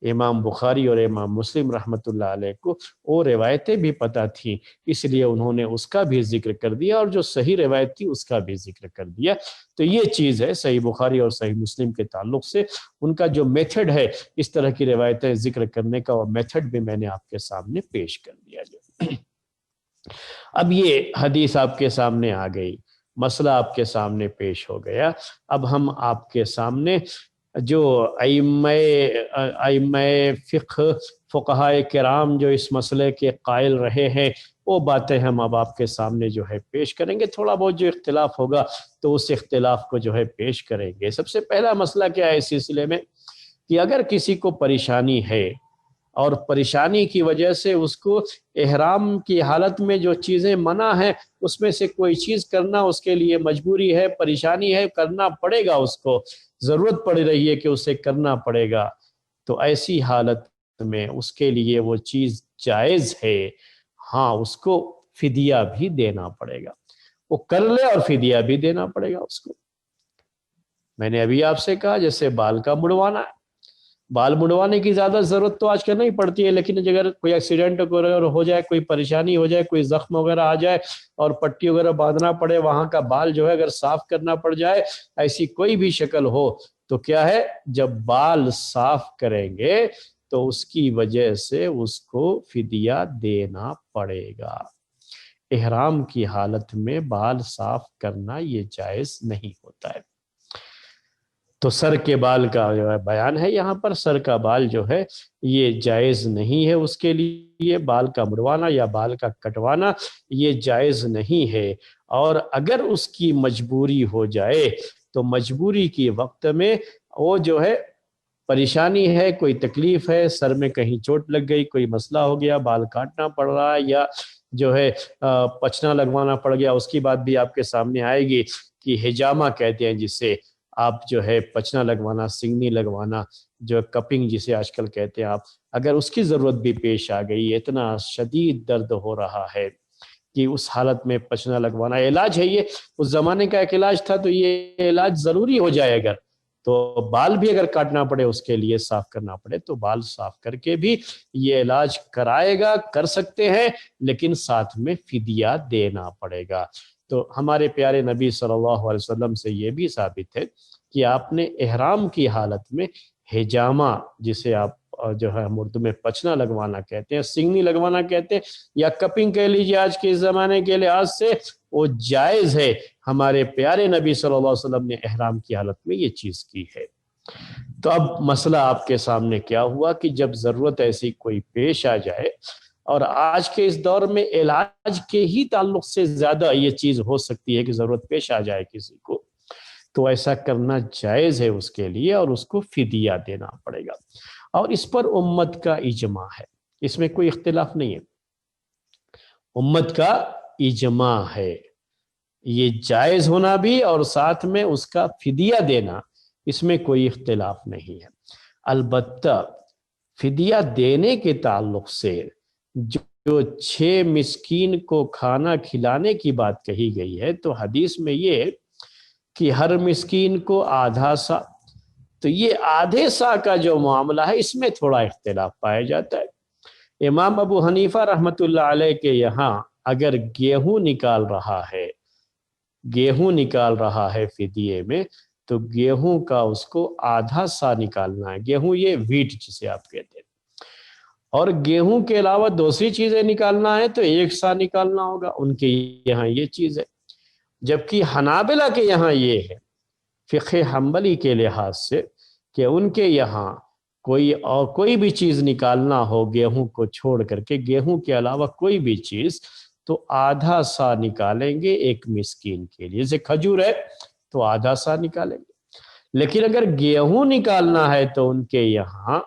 امام بخاری اور امام مسلم رحمۃ اللہ علیہ کو وہ روایتیں بھی پتہ تھیں، اس لیے انہوں نے اس کا بھی ذکر کر دیا، اور جو صحیح روایت تھی اس کا بھی ذکر کر دیا۔ تو یہ چیز ہے صحیح بخاری اور صحیح مسلم کے تعلق سے ان کا جو میتھڈ ہے اس طرح کی روایتیں ذکر کرنے کا، وہ میتھڈ بھی میں نے آپ کے سامنے پیش کر دیا۔ اب یہ حدیث آپ کے سامنے آ گئی، مسئلہ آپ کے سامنے پیش ہو گیا۔ اب ہم آپ کے سامنے جو ائمہ فقہ، فقہائے کرام جو اس مسئلے کے قائل رہے ہیں، وہ باتیں ہم اب آپ کے سامنے جو ہے پیش کریں گے۔ تھوڑا بہت جو اختلاف ہوگا تو اس اختلاف کو جو ہے پیش کریں گے۔ سب سے پہلا مسئلہ کیا ہے اس سلسلے میں کہ اگر کسی کو پریشانی ہے اور پریشانی کی وجہ سے اس کو احرام کی حالت میں جو چیزیں منع ہیں اس میں سے کوئی چیز کرنا اس کے لیے مجبوری ہے، پریشانی ہے، کرنا پڑے گا، اس کو ضرورت پڑ رہی ہے کہ اسے کرنا پڑے گا، تو ایسی حالت میں اس کے لیے وہ چیز جائز ہے، ہاں اس کو فدیہ بھی دینا پڑے گا، وہ کر لے اور فدیہ بھی دینا پڑے گا اس کو۔ میں نے ابھی آپ سے کہا جیسے بال کا مڑوانا ہے، بال مڑوانے کی زیادہ ضرورت تو آج کل نہیں پڑتی ہے، لیکن اگر کوئی ایکسیڈنٹ ہو جائے، کوئی پریشانی ہو جائے، کوئی زخم وغیرہ آ جائے اور پٹی وغیرہ باندھنا پڑے، وہاں کا بال جو ہے اگر صاف کرنا پڑ جائے، ایسی کوئی بھی شکل ہو، تو کیا ہے جب بال صاف کریں گے تو اس کی وجہ سے اس کو فدیہ دینا پڑے گا۔ احرام کی حالت میں بال صاف کرنا یہ جائز نہیں ہوتا ہے۔ تو سر کے بال کا جو ہے بیان ہے یہاں پر، سر کا بال جو ہے یہ جائز نہیں ہے، اس کے لیے بال کا مڑوانا یا بال کا کٹوانا یہ جائز نہیں ہے۔ اور اگر اس کی مجبوری ہو جائے تو مجبوری کی وقت میں وہ جو ہے پریشانی ہے، کوئی تکلیف ہے، سر میں کہیں چوٹ لگ گئی، کوئی مسئلہ ہو گیا، بال کاٹنا پڑ رہا ہے یا جو ہے پچنا لگوانا پڑ گیا، اس کی بات بھی آپ کے سامنے آئے گی کہ حجامہ کہتے ہیں جسے آپ جو ہے پچنا لگوانا، سنگنی لگوانا، جو کپنگ جسے آج کل کہتے ہیں آپ، اگر اس کی ضرورت بھی پیش آ گئی، اتنا شدید درد ہو رہا ہے کہ اس حالت میں پچنا لگوانا علاج ہے، یہ اس زمانے کا ایک علاج تھا، تو یہ علاج ضروری ہو جائے اگر تو بال بھی اگر کاٹنا پڑے، اس کے لیے صاف کرنا پڑے، تو بال صاف کر کے بھی یہ علاج کرائے گا، کر سکتے ہیں، لیکن ساتھ میں فدیہ دینا پڑے گا۔ تو ہمارے پیارے نبی صلی اللہ علیہ وسلم سے یہ بھی ثابت ہے کہ آپ نے احرام کی حالت میں حجامہ، جسے آپ جو ہے اردو میں پچنا لگوانا کہتے ہیں، سنگنی لگوانا کہتے ہیں، یا کپنگ کہہ لیجیے آج کے زمانے کے لحاظ سے، وہ جائز ہے۔ ہمارے پیارے نبی صلی اللہ علیہ وسلم نے احرام کی حالت میں یہ چیز کی ہے۔ تو اب مسئلہ آپ کے سامنے کیا ہوا کہ جب ضرورت ایسی کوئی پیش آ جائے، اور آج کے اس دور میں علاج کے ہی تعلق سے زیادہ یہ چیز ہو سکتی ہے کہ ضرورت پیش آ جائے کسی کو، تو ایسا کرنا جائز ہے اس کے لیے، اور اس کو فدیہ دینا پڑے گا، اور اس پر امت کا اجماع ہے، اس میں کوئی اختلاف نہیں ہے، امت کا اجماع ہے یہ جائز ہونا بھی، اور ساتھ میں اس کا فدیہ دینا، اس میں کوئی اختلاف نہیں ہے۔ البتہ فدیہ دینے کے تعلق سے جو 6 مسکین کو کھانا کھلانے کی بات کہی گئی ہے، تو حدیث میں یہ کہ ہر مسکین کو آدھا سا، تو یہ آدھے سا کا جو معاملہ ہے اس میں تھوڑا اختلاف پایا جاتا ہے۔ امام ابو حنیفہ رحمۃ اللہ علیہ کے یہاں اگر گیہوں نکال رہا ہے فدیے میں، تو گیہوں کا اس کو آدھا سا نکالنا ہے، گیہوں یہ ویٹ جسے آپ کہتے ہیں، اور گیہوں کے علاوہ دوسری چیزیں نکالنا ہے تو 1 سا نکالنا ہوگا، ان کے یہاں یہ چیز ہے۔ جبکہ حنابلہ کے یہاں یہ ہے، فقہ حنبلی کے لحاظ سے، کہ ان کے یہاں کوئی بھی چیز نکالنا ہو گیہوں کو چھوڑ کر کے، گیہوں کے علاوہ کوئی بھی چیز، تو آدھا سا نکالیں گے ایک مسکین کے لیے، جیسے کھجور ہے تو آدھا سا نکالیں گے۔ لیکن اگر گیہوں نکالنا ہے تو ان کے یہاں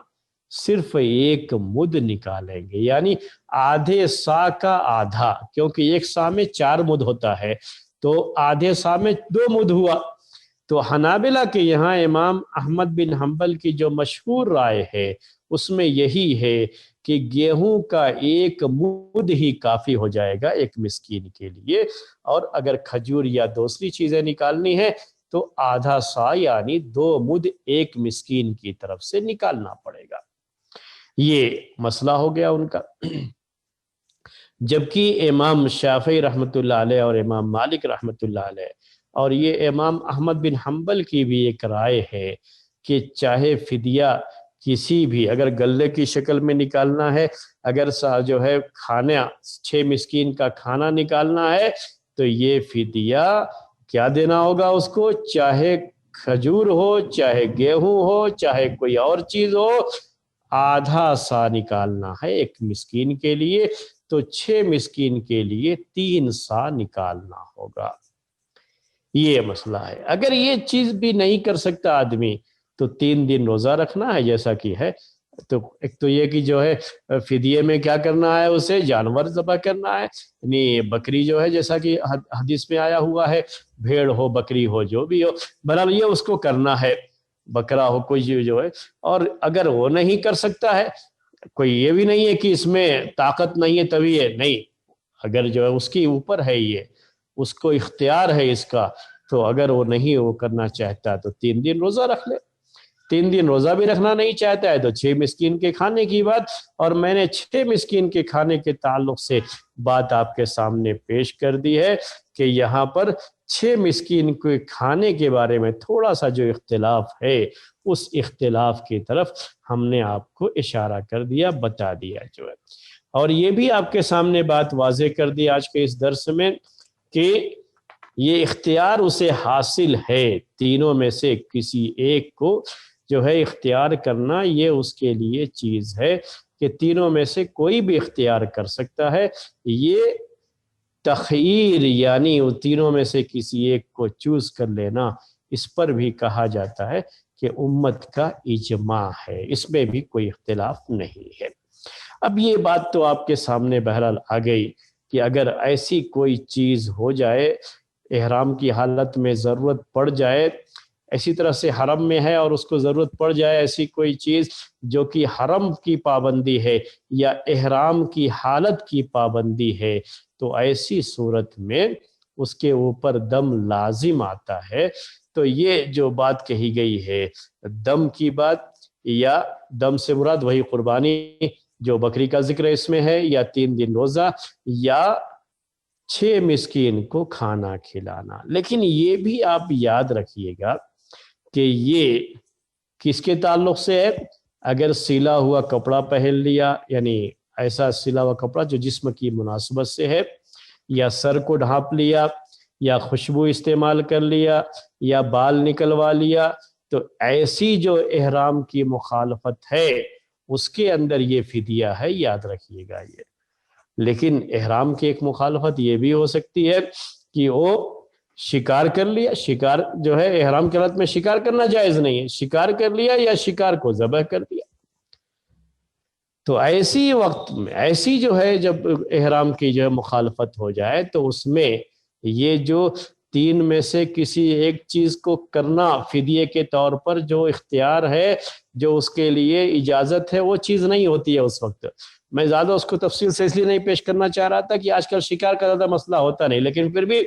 صرف 1 مد نکالیں گے، یعنی آدھے سا کا آدھا، کیونکہ 1 سا میں 4 مد ہوتا ہے، تو آدھے سا میں 2 مد ہوا۔ تو حنابلہ کے یہاں امام احمد بن حنبل کی جو مشہور رائے ہے اس میں یہی ہے کہ گیہوں کا 1 مد ہی کافی ہو جائے گا ایک مسکین کے لیے، اور اگر کھجور یا دوسری چیزیں نکالنی ہے تو آدھا سا یعنی 2 مد ایک مسکین کی طرف سے نکالنا پڑے گا۔ یہ مسئلہ ہو گیا ان کا۔ جبکہ امام شافعی رحمۃ اللہ علیہ اور امام مالک رحمۃ اللہ علیہ اور یہ امام احمد بن حنبل کی بھی ایک رائے ہے کہ چاہے فدیہ کسی بھی، اگر غلے کی شکل میں نکالنا ہے، اگر جو ہے کھانا 6 مسکین کا کھانا نکالنا ہے تو یہ فدیہ کیا دینا ہوگا اس کو، چاہے کھجور ہو، چاہے گیہوں ہو، چاہے کوئی اور چیز ہو، آدھا سا نکالنا ہے ایک مسکین کے لیے، تو 6 مسکین کے لیے 3 سا نکالنا ہوگا۔ یہ مسئلہ ہے۔ اگر یہ چیز بھی نہیں کر سکتا آدمی تو 3 دن روزہ رکھنا ہے جیسا کہ ہے۔ تو ایک تو یہ کہ جو ہے فدیے میں کیا کرنا ہے، اسے جانور ذبح کرنا ہے، یعنی بکری جو ہے جیسا کہ حدیث میں آیا ہوا ہے، بھیڑ ہو بکری ہو جو بھی ہو، بہرحال یہ اس کو کرنا ہے، بکرا ہو کوئی جو ہے۔ اور اگر وہ نہیں کر سکتا ہے، کوئی یہ بھی نہیں ہے کہ اس میں طاقت نہیں ہے تبھی ہے، نہیں، اگر جو ہے اس کی اوپر ہے، یہ اس کو اختیار ہے اس کا، تو اگر وہ نہیں وہ کرنا چاہتا تو 3 دن روزہ رکھ لے۔ 3 دن روزہ بھی رکھنا نہیں چاہتا ہے تو 6 مسکین کے کھانے کی بات، اور میں نے 6 مسکین کے کھانے کے تعلق سے بات آپ کے سامنے پیش کر دی ہے کہ یہاں پر 6 مسکین کے کھانے کے بارے میں تھوڑا سا جو اختلاف ہے، اس اختلاف کی طرف ہم نے آپ کو اشارہ کر دیا، بتا دیا جو ہے۔ اور یہ بھی آپ کے سامنے بات واضح کر دی آج کے اس درس میں کہ یہ اختیار اسے حاصل ہے، تینوں میں سے کسی ایک کو جو ہے اختیار کرنا، یہ اس کے لیے چیز ہے کہ تینوں میں سے کوئی بھی اختیار کر سکتا ہے۔ یہ تخییر یعنی ان تینوں میں سے کسی ایک کو چوز کر لینا، اس پر بھی کہا جاتا ہے کہ امت کا اجماع ہے، اس میں بھی کوئی اختلاف نہیں ہے۔ اب یہ بات تو آپ کے سامنے بہرحال آ گئی کہ اگر ایسی کوئی چیز ہو جائے، احرام کی حالت میں ضرورت پڑ جائے، ایسی طرح سے حرم میں ہے اور اس کو ضرورت پڑ جائے ایسی کوئی چیز جو کہ حرم کی پابندی ہے یا احرام کی حالت کی پابندی ہے، تو ایسی صورت میں اس کے اوپر دم لازم آتا ہے۔ تو یہ جو بات کہی گئی ہے دم کی بات، یا دم سے مراد وہی قربانی جو بکری کا ذکر اس میں ہے، یا 3 دن روزہ، یا 6 مسکین کو کھانا کھلانا۔ لیکن یہ بھی آپ یاد رکھیے گا کہ یہ کس کے تعلق سے ہے؟ اگر سلا ہوا کپڑا پہن لیا، یعنی ایسا سلا ہوا کپڑا جو جسم کی مناسبت سے ہے، یا سر کو ڈھانپ لیا، یا خوشبو استعمال کر لیا، یا بال نکلوا لیا، تو ایسی جو احرام کی مخالفت ہے اس کے اندر یہ فدیہ ہے، یاد رکھیے گا یہ۔ لیکن احرام کی ایک مخالفت یہ بھی ہو سکتی ہے کہ وہ شکار کر لیا، شکار جو ہے احرام کی حالت میں شکار کرنا جائز نہیں ہے، شکار کر لیا یا شکار کو ذبح کر دیا، تو ایسی وقت میں ایسی جو ہے جب احرام کی جو ہے مخالفت ہو جائے تو اس میں یہ جو 3 میں سے کسی ایک چیز کو کرنا فدیے کے طور پر جو اختیار ہے، جو اس کے لیے اجازت ہے، وہ چیز نہیں ہوتی ہے اس وقت۔ میں زیادہ اس کو تفصیل سے اس لیے نہیں پیش کرنا چاہ رہا تھا کہ آج کل شکار کا زیادہ مسئلہ ہوتا نہیں، لیکن پھر بھی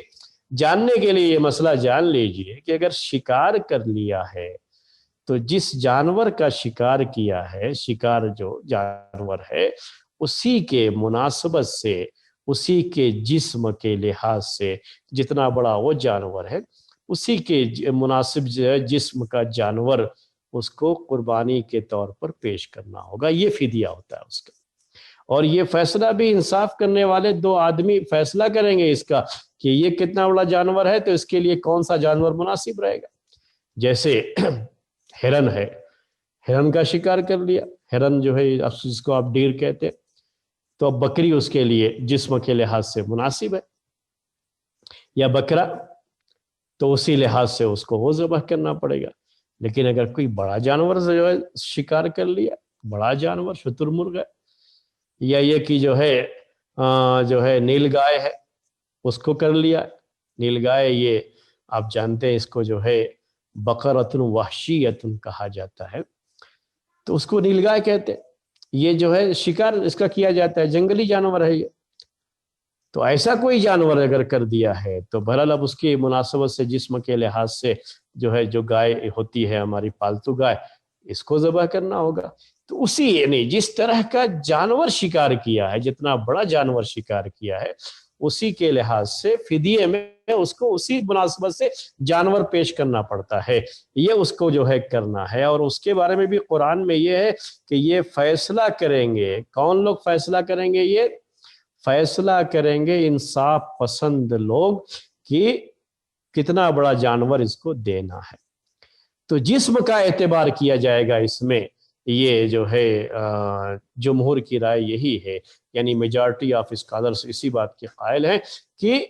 جاننے کے لیے یہ مسئلہ جان لیجئے کہ اگر شکار کر لیا ہے تو جس جانور کا شکار کیا ہے، شکار جو جانور ہے، اسی کے مناسبت سے، اسی کے جسم کے لحاظ سے، جتنا بڑا وہ جانور ہے اسی کے مناسب جسم کا جانور اس کو قربانی کے طور پر پیش کرنا ہوگا، یہ فدیہ ہوتا ہے اس کا۔ اور یہ فیصلہ بھی انصاف کرنے والے 2 آدمی فیصلہ کریں گے اس کا کہ یہ کتنا بڑا جانور ہے تو اس کے لیے کون سا جانور مناسب رہے گا۔ جیسے ہرن ہے، ہرن کا شکار کر لیا، ہرن جو ہے جس کو آپ ڈیر کہتے ہیں، تو اب بکری اس کے لیے جسم کے لحاظ سے مناسب ہے، یا بکرا، تو اسی لحاظ سے اس کو وہ ذبح کرنا پڑے گا۔ لیکن اگر کوئی بڑا جانور جو ہے شکار کر لیا، بڑا جانور شتر مرغ ہے، یا یہ کہ جو ہے نیل گائے ہے، اس کو کر لیا، نیل گائے یہ آپ جانتے ہیں اس کو جو ہے بقرۃ وحشیۃ کہا جاتا ہے، تو اس کو نیل گائے کہتے ہیں۔ یہ جو ہے شکار اس کا کیا جاتا ہے، جنگلی جانور ہے یہ۔ تو ایسا کوئی جانور اگر کر دیا ہے تو بہرحال اب اس کی مناسبت سے جسم کے لحاظ سے جو ہے جو گائے ہوتی ہے ہماری پالتو گائے، اس کو ذبح کرنا ہوگا۔ تو اسی یعنی جس طرح کا جانور شکار کیا ہے، جتنا بڑا جانور شکار کیا ہے، اسی کے لحاظ سے فدیے میں اس کو اسی مناسبت سے جانور پیش کرنا پڑتا ہے، یہ اس کو جو ہے کرنا ہے۔ اور اس کے بارے میں بھی قرآن میں یہ ہے کہ یہ فیصلہ کریں گے، کون لوگ فیصلہ کریں گے؟ یہ فیصلہ کریں گے انصاف پسند لوگ کہ کتنا بڑا جانور اس کو دینا ہے۔ تو جسم کا اعتبار کیا جائے گا اس میں، یہ جو ہے جمہور کی رائے یہی ہے، یعنی میجارٹی آف اسکالرز اسی بات کے قائل ہیں کہ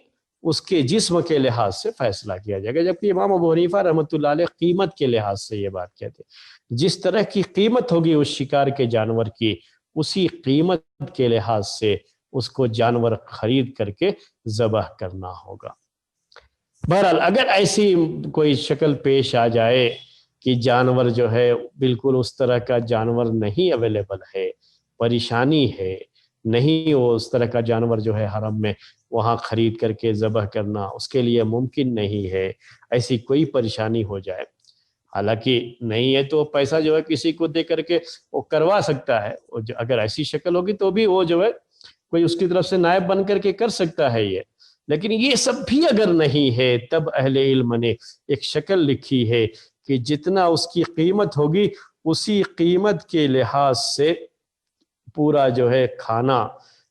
اس کے جسم کے لحاظ سے فیصلہ کیا جائے گا، جبکہ امام ابو حنیفہ رحمۃ اللہ علیہ قیمت کے لحاظ سے یہ بات کہتے ہیں۔ جس طرح کی قیمت ہوگی اس شکار کے جانور کی، اسی قیمت کے لحاظ سے اس کو جانور خرید کر کے ذبح کرنا ہوگا۔ بہرحال اگر ایسی کوئی شکل پیش آ جائے کہ جانور جو ہے بالکل اس طرح کا جانور نہیں اویلیبل ہے، پریشانی ہے، نہیں وہ اس طرح کا جانور جو ہے حرم میں وہاں خرید کر کے ذبح کرنا اس کے لیے ممکن نہیں ہے، ایسی کوئی پریشانی ہو جائے، حالانکہ نہیں ہے تو پیسہ جو ہے کسی کو دے کر کے وہ کروا سکتا ہے، اگر ایسی شکل ہوگی تو بھی وہ جو ہے کوئی اس کی طرف سے نائب بن کر کے کر سکتا ہے یہ۔ لیکن یہ سب بھی اگر نہیں ہے تب اہل علم نے ایک شکل لکھی ہے کہ جتنا اس کی قیمت ہوگی اسی قیمت کے لحاظ سے پورا جو ہے کھانا،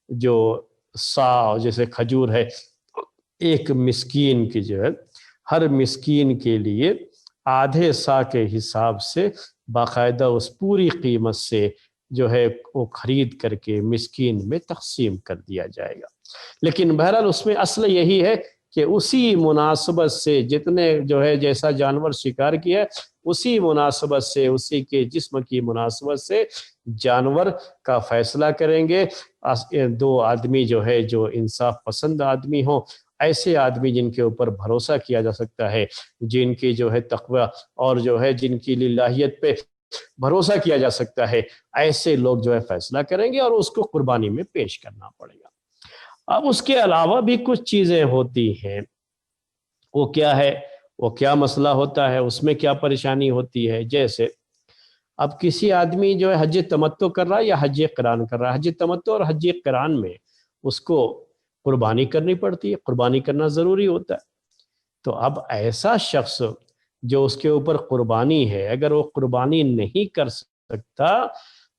جو سا جیسے کھجور ہے، ایک مسکین کی جو ہے ہر مسکین کے لیے آدھے سا کے حساب سے باقاعدہ اس پوری قیمت سے جو ہے وہ خرید کر کے مسکین میں تقسیم کر دیا جائے گا۔ لیکن بہرحال اس میں اصل یہی ہے کہ اسی مناسبت سے جتنے جو ہے جیسا جانور شکار کیا اسی مناسبت سے، اسی کے جسم کی مناسبت سے جانور کا فیصلہ کریں گے۔ دو آدمی جو ہے جو انصاف پسند آدمی ہوں، ایسے آدمی جن کے اوپر بھروسہ کیا جا سکتا ہے، جن کی جو ہے تقوی اور جو ہے جن کی للہیت پہ بھروسہ کیا جا سکتا ہے، ایسے لوگ جو ہے فیصلہ کریں گے اور اس کو قربانی میں پیش کرنا پڑے گا۔ اب اس کے علاوہ بھی کچھ چیزیں ہوتی ہیں، وہ کیا ہے، وہ کیا مسئلہ ہوتا ہے، اس میں کیا پریشانی ہوتی ہے۔ جیسے اب کسی آدمی جو ہے حج تمتع کر رہا ہے یا حج قران کر رہا ہے، حج تمتع اور حج قران میں اس کو قربانی کرنی پڑتی ہے، قربانی کرنا ضروری ہوتا ہے۔ تو اب ایسا شخص جو اس کے اوپر قربانی ہے، اگر وہ قربانی نہیں کر سکتا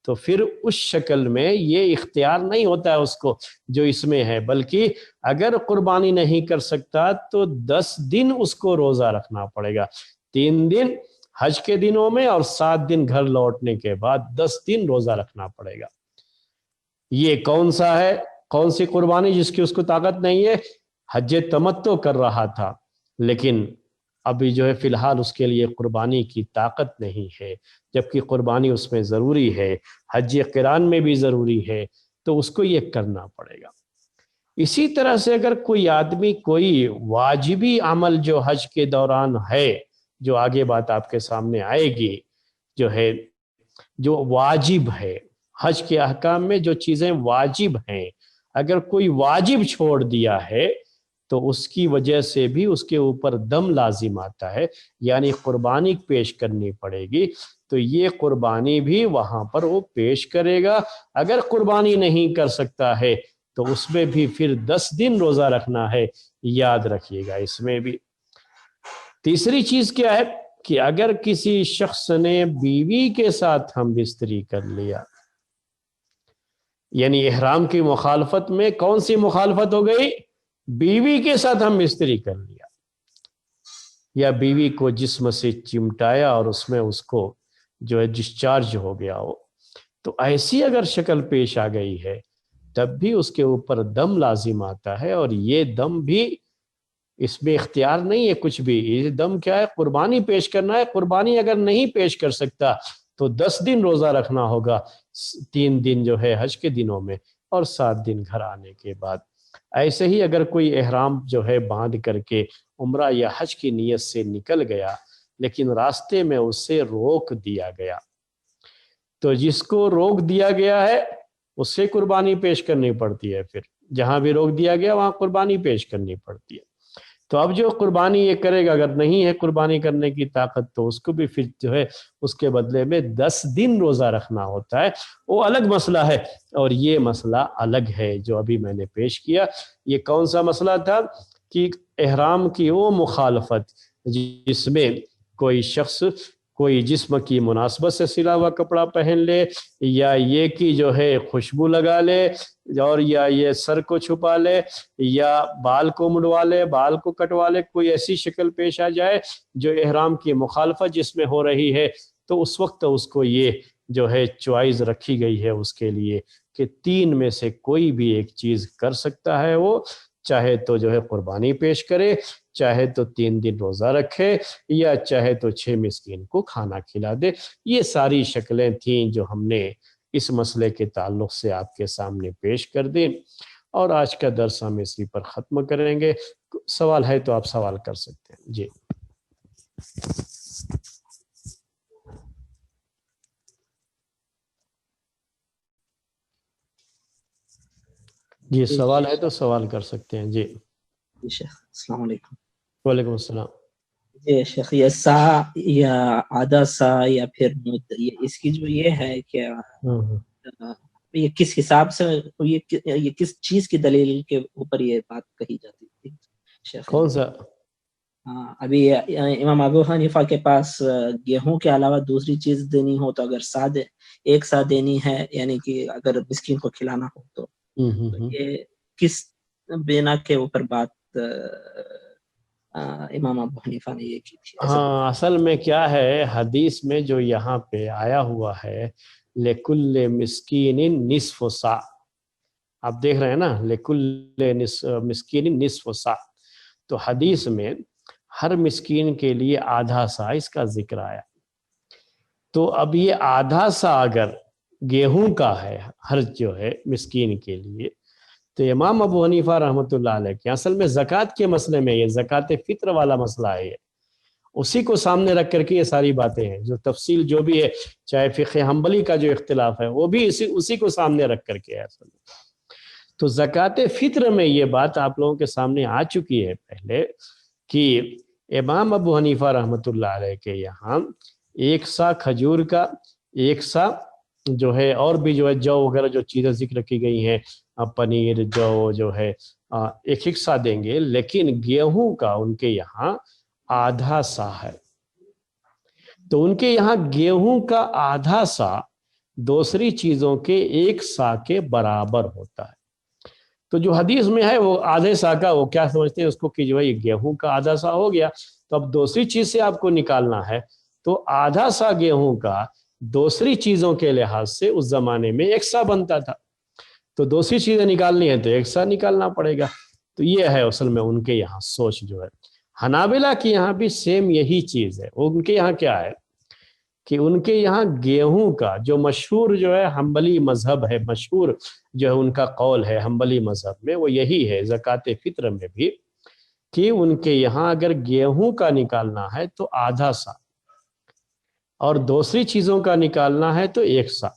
تو پھر اس شکل میں یہ اختیار نہیں ہوتا ہے اس کو جو اس میں ہے، بلکہ اگر قربانی نہیں کر سکتا تو 10 دن اس کو روزہ رکھنا پڑے گا، 3 دن حج کے دنوں میں اور 7 دن گھر لوٹنے کے بعد 10 دن روزہ رکھنا پڑے گا۔ یہ کون سا ہے، کون سی قربانی جس کی اس کو طاقت نہیں ہے؟ حج تمتع کر رہا تھا لیکن ابھی جو ہے فی الحال اس کے لیے قربانی کی طاقت نہیں ہے، جبکہ قربانی اس میں ضروری ہے، حج قران میں بھی ضروری ہے، تو اس کو یہ کرنا پڑے گا۔ اسی طرح سے اگر کوئی آدمی کوئی واجبی عمل جو حج کے دوران ہے، جو آگے بات آپ کے سامنے آئے گی، جو ہے جو واجب ہے، حج کے احکام میں جو چیزیں واجب ہیں، اگر کوئی واجب چھوڑ دیا ہے تو اس کی وجہ سے بھی اس کے اوپر دم لازم آتا ہے، یعنی قربانی پیش کرنی پڑے گی، تو یہ قربانی بھی وہاں پر وہ پیش کرے گا۔ اگر قربانی نہیں کر سکتا ہے تو اس میں بھی پھر 10 دن روزہ رکھنا ہے، یاد رکھیے گا اس میں بھی۔ تیسری چیز کیا ہے کہ اگر کسی شخص نے بیوی کے ساتھ ہم بستری کر لیا، یعنی احرام کی مخالفت میں کون سی مخالفت ہو گئی؟ بیوی کے ساتھ ہم بستری کر لیا، یا بیوی کو جسم سے چمٹایا اور اس میں اس کو جو ہے ڈسچارج ہو گیا ہو، تو ایسی اگر شکل پیش آ گئی ہے تب بھی اس کے اوپر دم لازم آتا ہے، اور یہ دم بھی اس میں اختیار نہیں ہے کچھ بھی، یہ دم کیا ہے؟ قربانی پیش کرنا ہے۔ قربانی اگر نہیں پیش کر سکتا تو 10 دن روزہ رکھنا ہوگا، 3 دن جو ہے حج کے دنوں میں اور 7 دن گھر آنے کے بعد۔ ایسے ہی اگر کوئی احرام جو ہے باندھ کر کے عمرہ یا حج کی نیت سے نکل گیا لیکن راستے میں اسے روک دیا گیا، تو جس کو روک دیا گیا ہے اس سے قربانی پیش کرنی پڑتی ہے، پھر جہاں بھی روک دیا گیا وہاں قربانی پیش کرنی پڑتی ہے۔ تو اب جو قربانی یہ کرے گا، اگر نہیں ہے قربانی کرنے کی طاقت تو اس کو بھی پھر جو ہے اس کے بدلے میں 10 دن روزہ رکھنا ہوتا ہے، وہ الگ مسئلہ ہے۔ اور یہ مسئلہ الگ ہے جو ابھی میں نے پیش کیا۔ یہ کون سا مسئلہ تھا کہ احرام کی وہ مخالفت جس میں کوئی شخص کوئی جسم کی مناسبت سے سلا ہوا کپڑا پہن لے، یا یہ کہ جو ہے خوشبو لگا لے، اور یا یہ سر کو چھپا لے، یا بال کو مڈوا لے، بال کو کٹوا لے، کوئی ایسی شکل پیش آ جائے جو احرام کی مخالفت جس میں ہو رہی ہے، تو اس وقت اس کو یہ جو ہے چوائس رکھی گئی ہے اس کے لیے کہ 3 میں سے کوئی بھی ایک چیز کر سکتا ہے، وہ چاہے تو جو ہے قربانی پیش کرے، چاہے تو 3 دن روزہ رکھے، یا چاہے تو 6 مسکین کو کھانا کھلا دے۔ یہ ساری شکلیں تھیں جو ہم نے اس مسئلے کے تعلق سے آپ کے سامنے پیش کر دیں، اور آج کا درس ہم اسی پر ختم کریں گے۔ سوال ہے تو آپ سوال کر سکتے ہیں۔ جی جی سوال ہے تو سوال کر سکتے ہیں۔ جی شیخ السلام علیکم۔ وعلیکم السلام۔ جی شیخ، یہ سا یا آدھا سا یا پھر اس کی جو یہ ہے کہ یہ کس حساب سے، یہ کس چیز کی دلیل کے اوپر یہ بات کہی جاتی تھی شیخ؟ کون سا؟ ابھی امام ابو حنیفہ کے پاس گیہوں کے علاوہ دوسری چیز دینی ہو تو اگر ایک سا دینی ہے، یعنی کہ اگر مسکین کو کھلانا ہو تو یہ کس بنا کے اوپر بات امام ابو حنیفہ نے یہ کی تھی؟ ہاں، اصل میں کیا ہے، حدیث میں جو یہاں پہ آیا ہوا ہے لِكُلِّ مِسْكِينٍ نِصْفُ صاع، آپ دیکھ رہے ہیں نا، لِكُلِّ مِسْكِينٍ نِصْفُ صاع، تو حدیث میں ہر مسکین کے لیے آدھا سا اس کا ذکر آیا۔ تو اب یہ آدھا سا اگر گیہوں کا ہے ہر جو ہے مسکین کے لیے، تو امام ابو حنیفہ رحمۃ اللہ علیہ کے اصل میں زکوٰۃ کے مسئلے میں، یہ زکوٰۃ فطر والا مسئلہ ہے، یہ اسی کو سامنے رکھ کر کے یہ ساری باتیں ہیں، جو تفصیل جو بھی ہے، چاہے فقہ حنبلی کا جو اختلاف ہے وہ بھی اسی کو سامنے رکھ کر کے ہے اصل میں۔ تو زکوٰۃ فطر میں یہ بات آپ لوگوں کے سامنے آ چکی ہے پہلے کہ امام ابو حنیفہ رحمۃ اللہ علیہ کے یہاں 1 سا کھجور کا، 1 سا جو ہے اور بھی جو ہے جو وغیرہ جو چیزیں ذکر کی گئی ہیں، پنیر جو ہے 1 سا دیں گے، لیکن گیہوں کا ان کے یہاں آدھا سا ہے۔ تو ان کے یہاں گیہوں کا آدھا سا دوسری چیزوں کے 1 سا کے برابر ہوتا ہے۔ تو جو حدیث میں ہے وہ آدھے سا کا، وہ کیا سمجھتے ہیں اس کو کہ جو ہے یہ گیہوں کا آدھا سا ہو گیا، تو اب دوسری چیز سے آپ کو نکالنا ہے، تو آدھا سا گیہوں کا دوسری چیزوں کے لحاظ سے اس زمانے میں 1 سا بنتا تھا، تو دوسری چیزیں نکالنی ہے تو 1 سا نکالنا پڑے گا۔ تو یہ ہے اصل میں ان کے یہاں سوچ جو ہے۔ حنابلہ کے یہاں بھی سیم یہی چیز ہے۔ ان کے یہاں کیا ہے کہ ان کے یہاں گیہوں کا جو مشہور جو ہے حنبلی مذہب ہے، مشہور جو ہے ان کا قول ہے حنبلی مذہب میں، وہ یہی ہے زکوٰۃ فطر میں بھی، کہ ان کے یہاں اگر گیہوں کا نکالنا ہے تو آدھا سا، اور دوسری چیزوں کا نکالنا ہے تو 1 سا۔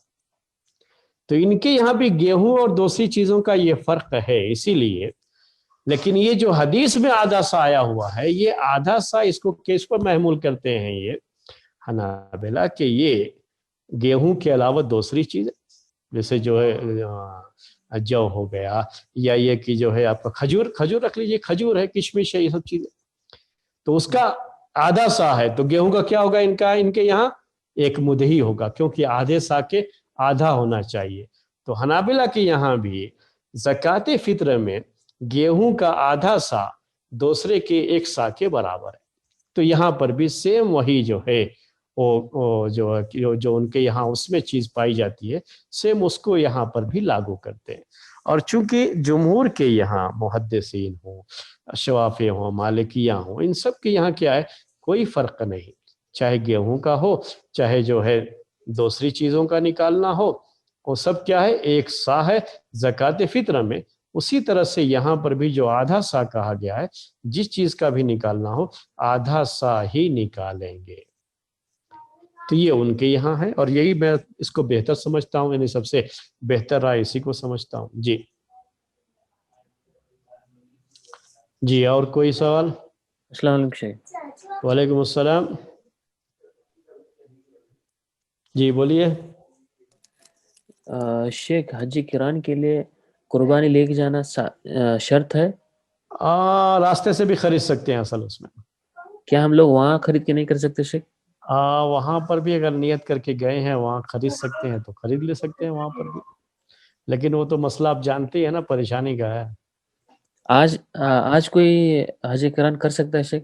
تو ان کے یہاں بھی گیہوں اور دوسری چیزوں کا یہ فرق ہے، اسی لیے۔ لیکن یہ جو حدیث میں آدھا سا آیا ہوا ہے، یہ آدھا سا اس کو کس پر محمول کرتے ہیں یہ حنابلہ، کہ یہ گیہوں کے علاوہ دوسری چیز، جیسے جو ہے جو ہو گیا، یا یہ کہ جو ہے آپ کا کھجور رکھ لیجئے، کھجور ہے، کشمش ہے، یہ سب چیزیں، تو اس کا آدھا سا ہے، تو گیہوں کا کیا ہوگا ان کے یہاں 1 مد ہی ہوگا، کیونکہ آدھے سا کے آدھا ہونا چاہیے۔ تو حنابلہ کے یہاں بھی زکوٰۃ فطر میں گیہوں کا آدھا سا دوسرے کے 1 سا کے برابر ہے۔ تو یہاں پر بھی سیم وہی جو ہے جو ان کے یہاں اس میں چیز پائی جاتی ہے، سیم اس کو یہاں پر بھی لاگو کرتے ہیں۔ اور چونکہ جمہور کے یہاں محدثین ہوں، شوافی ہوں، مالکیہ ہوں، ان سب کے یہاں کیا ہے، کوئی فرق نہیں، چاہے گیہوں کا ہو، چاہے جو ہے دوسری چیزوں کا نکالنا ہو، وہ سب کیا ہے، 1 سا ہے زکوٰۃ فطر میں۔ اسی طرح سے یہاں پر بھی جو آدھا سا کہا گیا ہے، جس چیز کا بھی نکالنا ہو آدھا سا ہی نکالیں گے. تو یہ ان کے یہاں ہے، اور یہی میں اس کو بہتر سمجھتا ہوں، یعنی سب سے بہتر رائے اسی کو سمجھتا ہوں. جی جی، اور کوئی سوال؟ السلام علیکم شیخ. وعلیکم السلام. جی بولیے. شیخ، حج کران کے لیے قربانی لے کے جانا شرط ہے؟ راستے سے بھی خرید سکتے ہیں اصل اس میں. کیا ہم لوگ وہاں خرید کے نہیں کر سکتے شیخ؟ وہاں پر بھی اگر نیت کر کے گئے ہیں وہاں خرید سکتے ہیں تو خرید لے سکتے ہیں وہاں پر بھی، لیکن وہ تو مسئلہ آپ جانتے ہیں نا، پریشانی کا ہے. آج کوئی حج کران کر سکتا ہے شیخ؟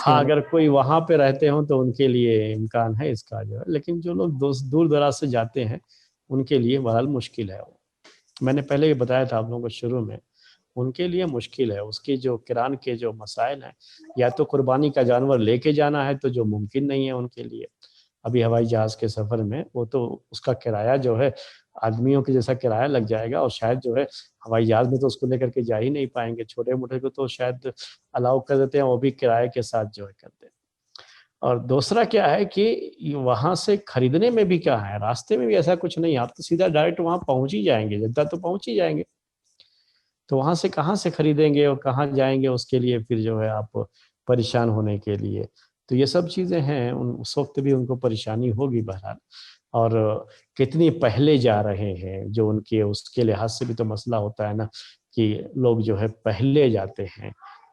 ہاں، اگر کوئی وہاں پہ رہتے ہوں تو ان کے لیے امکان ہے اس کا جو ہے، لیکن جو لوگ دور دراز سے جاتے ہیں ان کے لیے بہرحال مشکل ہے. میں نے پہلے یہ بتایا تھا آپ لوگوں کو شروع میں، ان کے لیے مشکل ہے. اس کی جو کران کے جو مسائل ہیں، یا تو قربانی کا جانور لے کے جانا ہے تو جو ممکن نہیں ہے ان کے لیے ابھی ہوائی جہاز کے سفر میں، وہ تو اس کا کرایہ جو ہے آدمیوں کے جیسا کرایہ لگ جائے گا، اور شاید جو ہے ہوائی جہاز میں تو اس کو لے کر کے جا ہی نہیں پائیں گے. چھوٹے موٹے کو تو شاید الاؤ کر دیتے ہیں، وہ بھی کرایے کے ساتھ جو ہے کرتے ہیں. اور دوسرا کیا ہے کہ وہاں سے خریدنے میں بھی کیا ہے، راستے میں بھی ایسا کچھ نہیں، آپ تو سیدھا ڈائریکٹ وہاں پہنچ ہی جائیں گے، جدہ تو پہنچ ہی جائیں گے. تو وہاں سے کہاں سے خریدیں گے اور کہاں جائیں گے اس کے لیے پھر جو ہے آپ پریشان ہونے کے لیے. تو یہ سب چیزیں ہیں، اس وقت بھی ان کو پریشانی ہوگی بہرحال. اور کتنی پہلے جا رہے ہیں جو ان کے اس کے لحاظ سے بھی تو مسئلہ ہوتا ہے نا، کہ لوگ جو ہے پہلے جاتے ہیں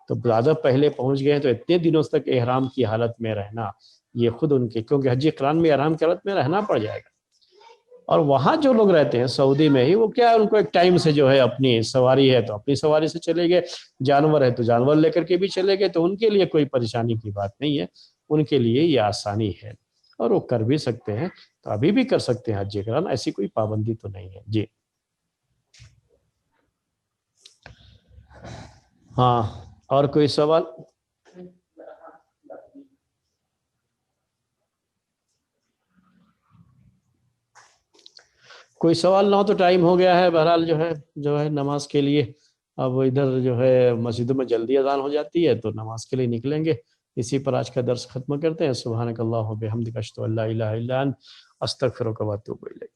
تو زیادہ پہلے پہنچ گئے ہیں تو اتنے دنوں تک احرام کی حالت میں رہنا یہ خود ان کے، کیونکہ حج قران میں احرام کی حالت میں رہنا پڑ جائے گا. اور وہاں جو لوگ رہتے ہیں سعودی میں ہی، وہ کیا ہے ان کو ایک ٹائم سے جو ہے اپنی سواری ہے تو اپنی سواری سے چلے گئے، جانور ہے تو جانور لے کر کے بھی چلے گئے، تو ان کے لیے کوئی پریشانی کی بات نہیں ہے. ان کے لیے یہ آسانی ہے اور وہ کر بھی سکتے ہیں. تو ابھی بھی کر سکتے ہیں حج قران، ایسی کوئی پابندی تو نہیں ہے. جی ہاں، اور کوئی سوال؟ کوئی سوال نہ ہو تو ٹائم ہو گیا ہے بہرحال جو ہے نماز کے لیے. اب ادھر جو ہے مسجدوں میں جلدی اذان ہو جاتی ہے تو نماز کے لیے نکلیں گے. اسی پر آج کا درس ختم کرتے ہیں. سبحانک اللہم و بحمدک، اشہد ان لا الہ الا انت، استغفرک و اتوب الیک.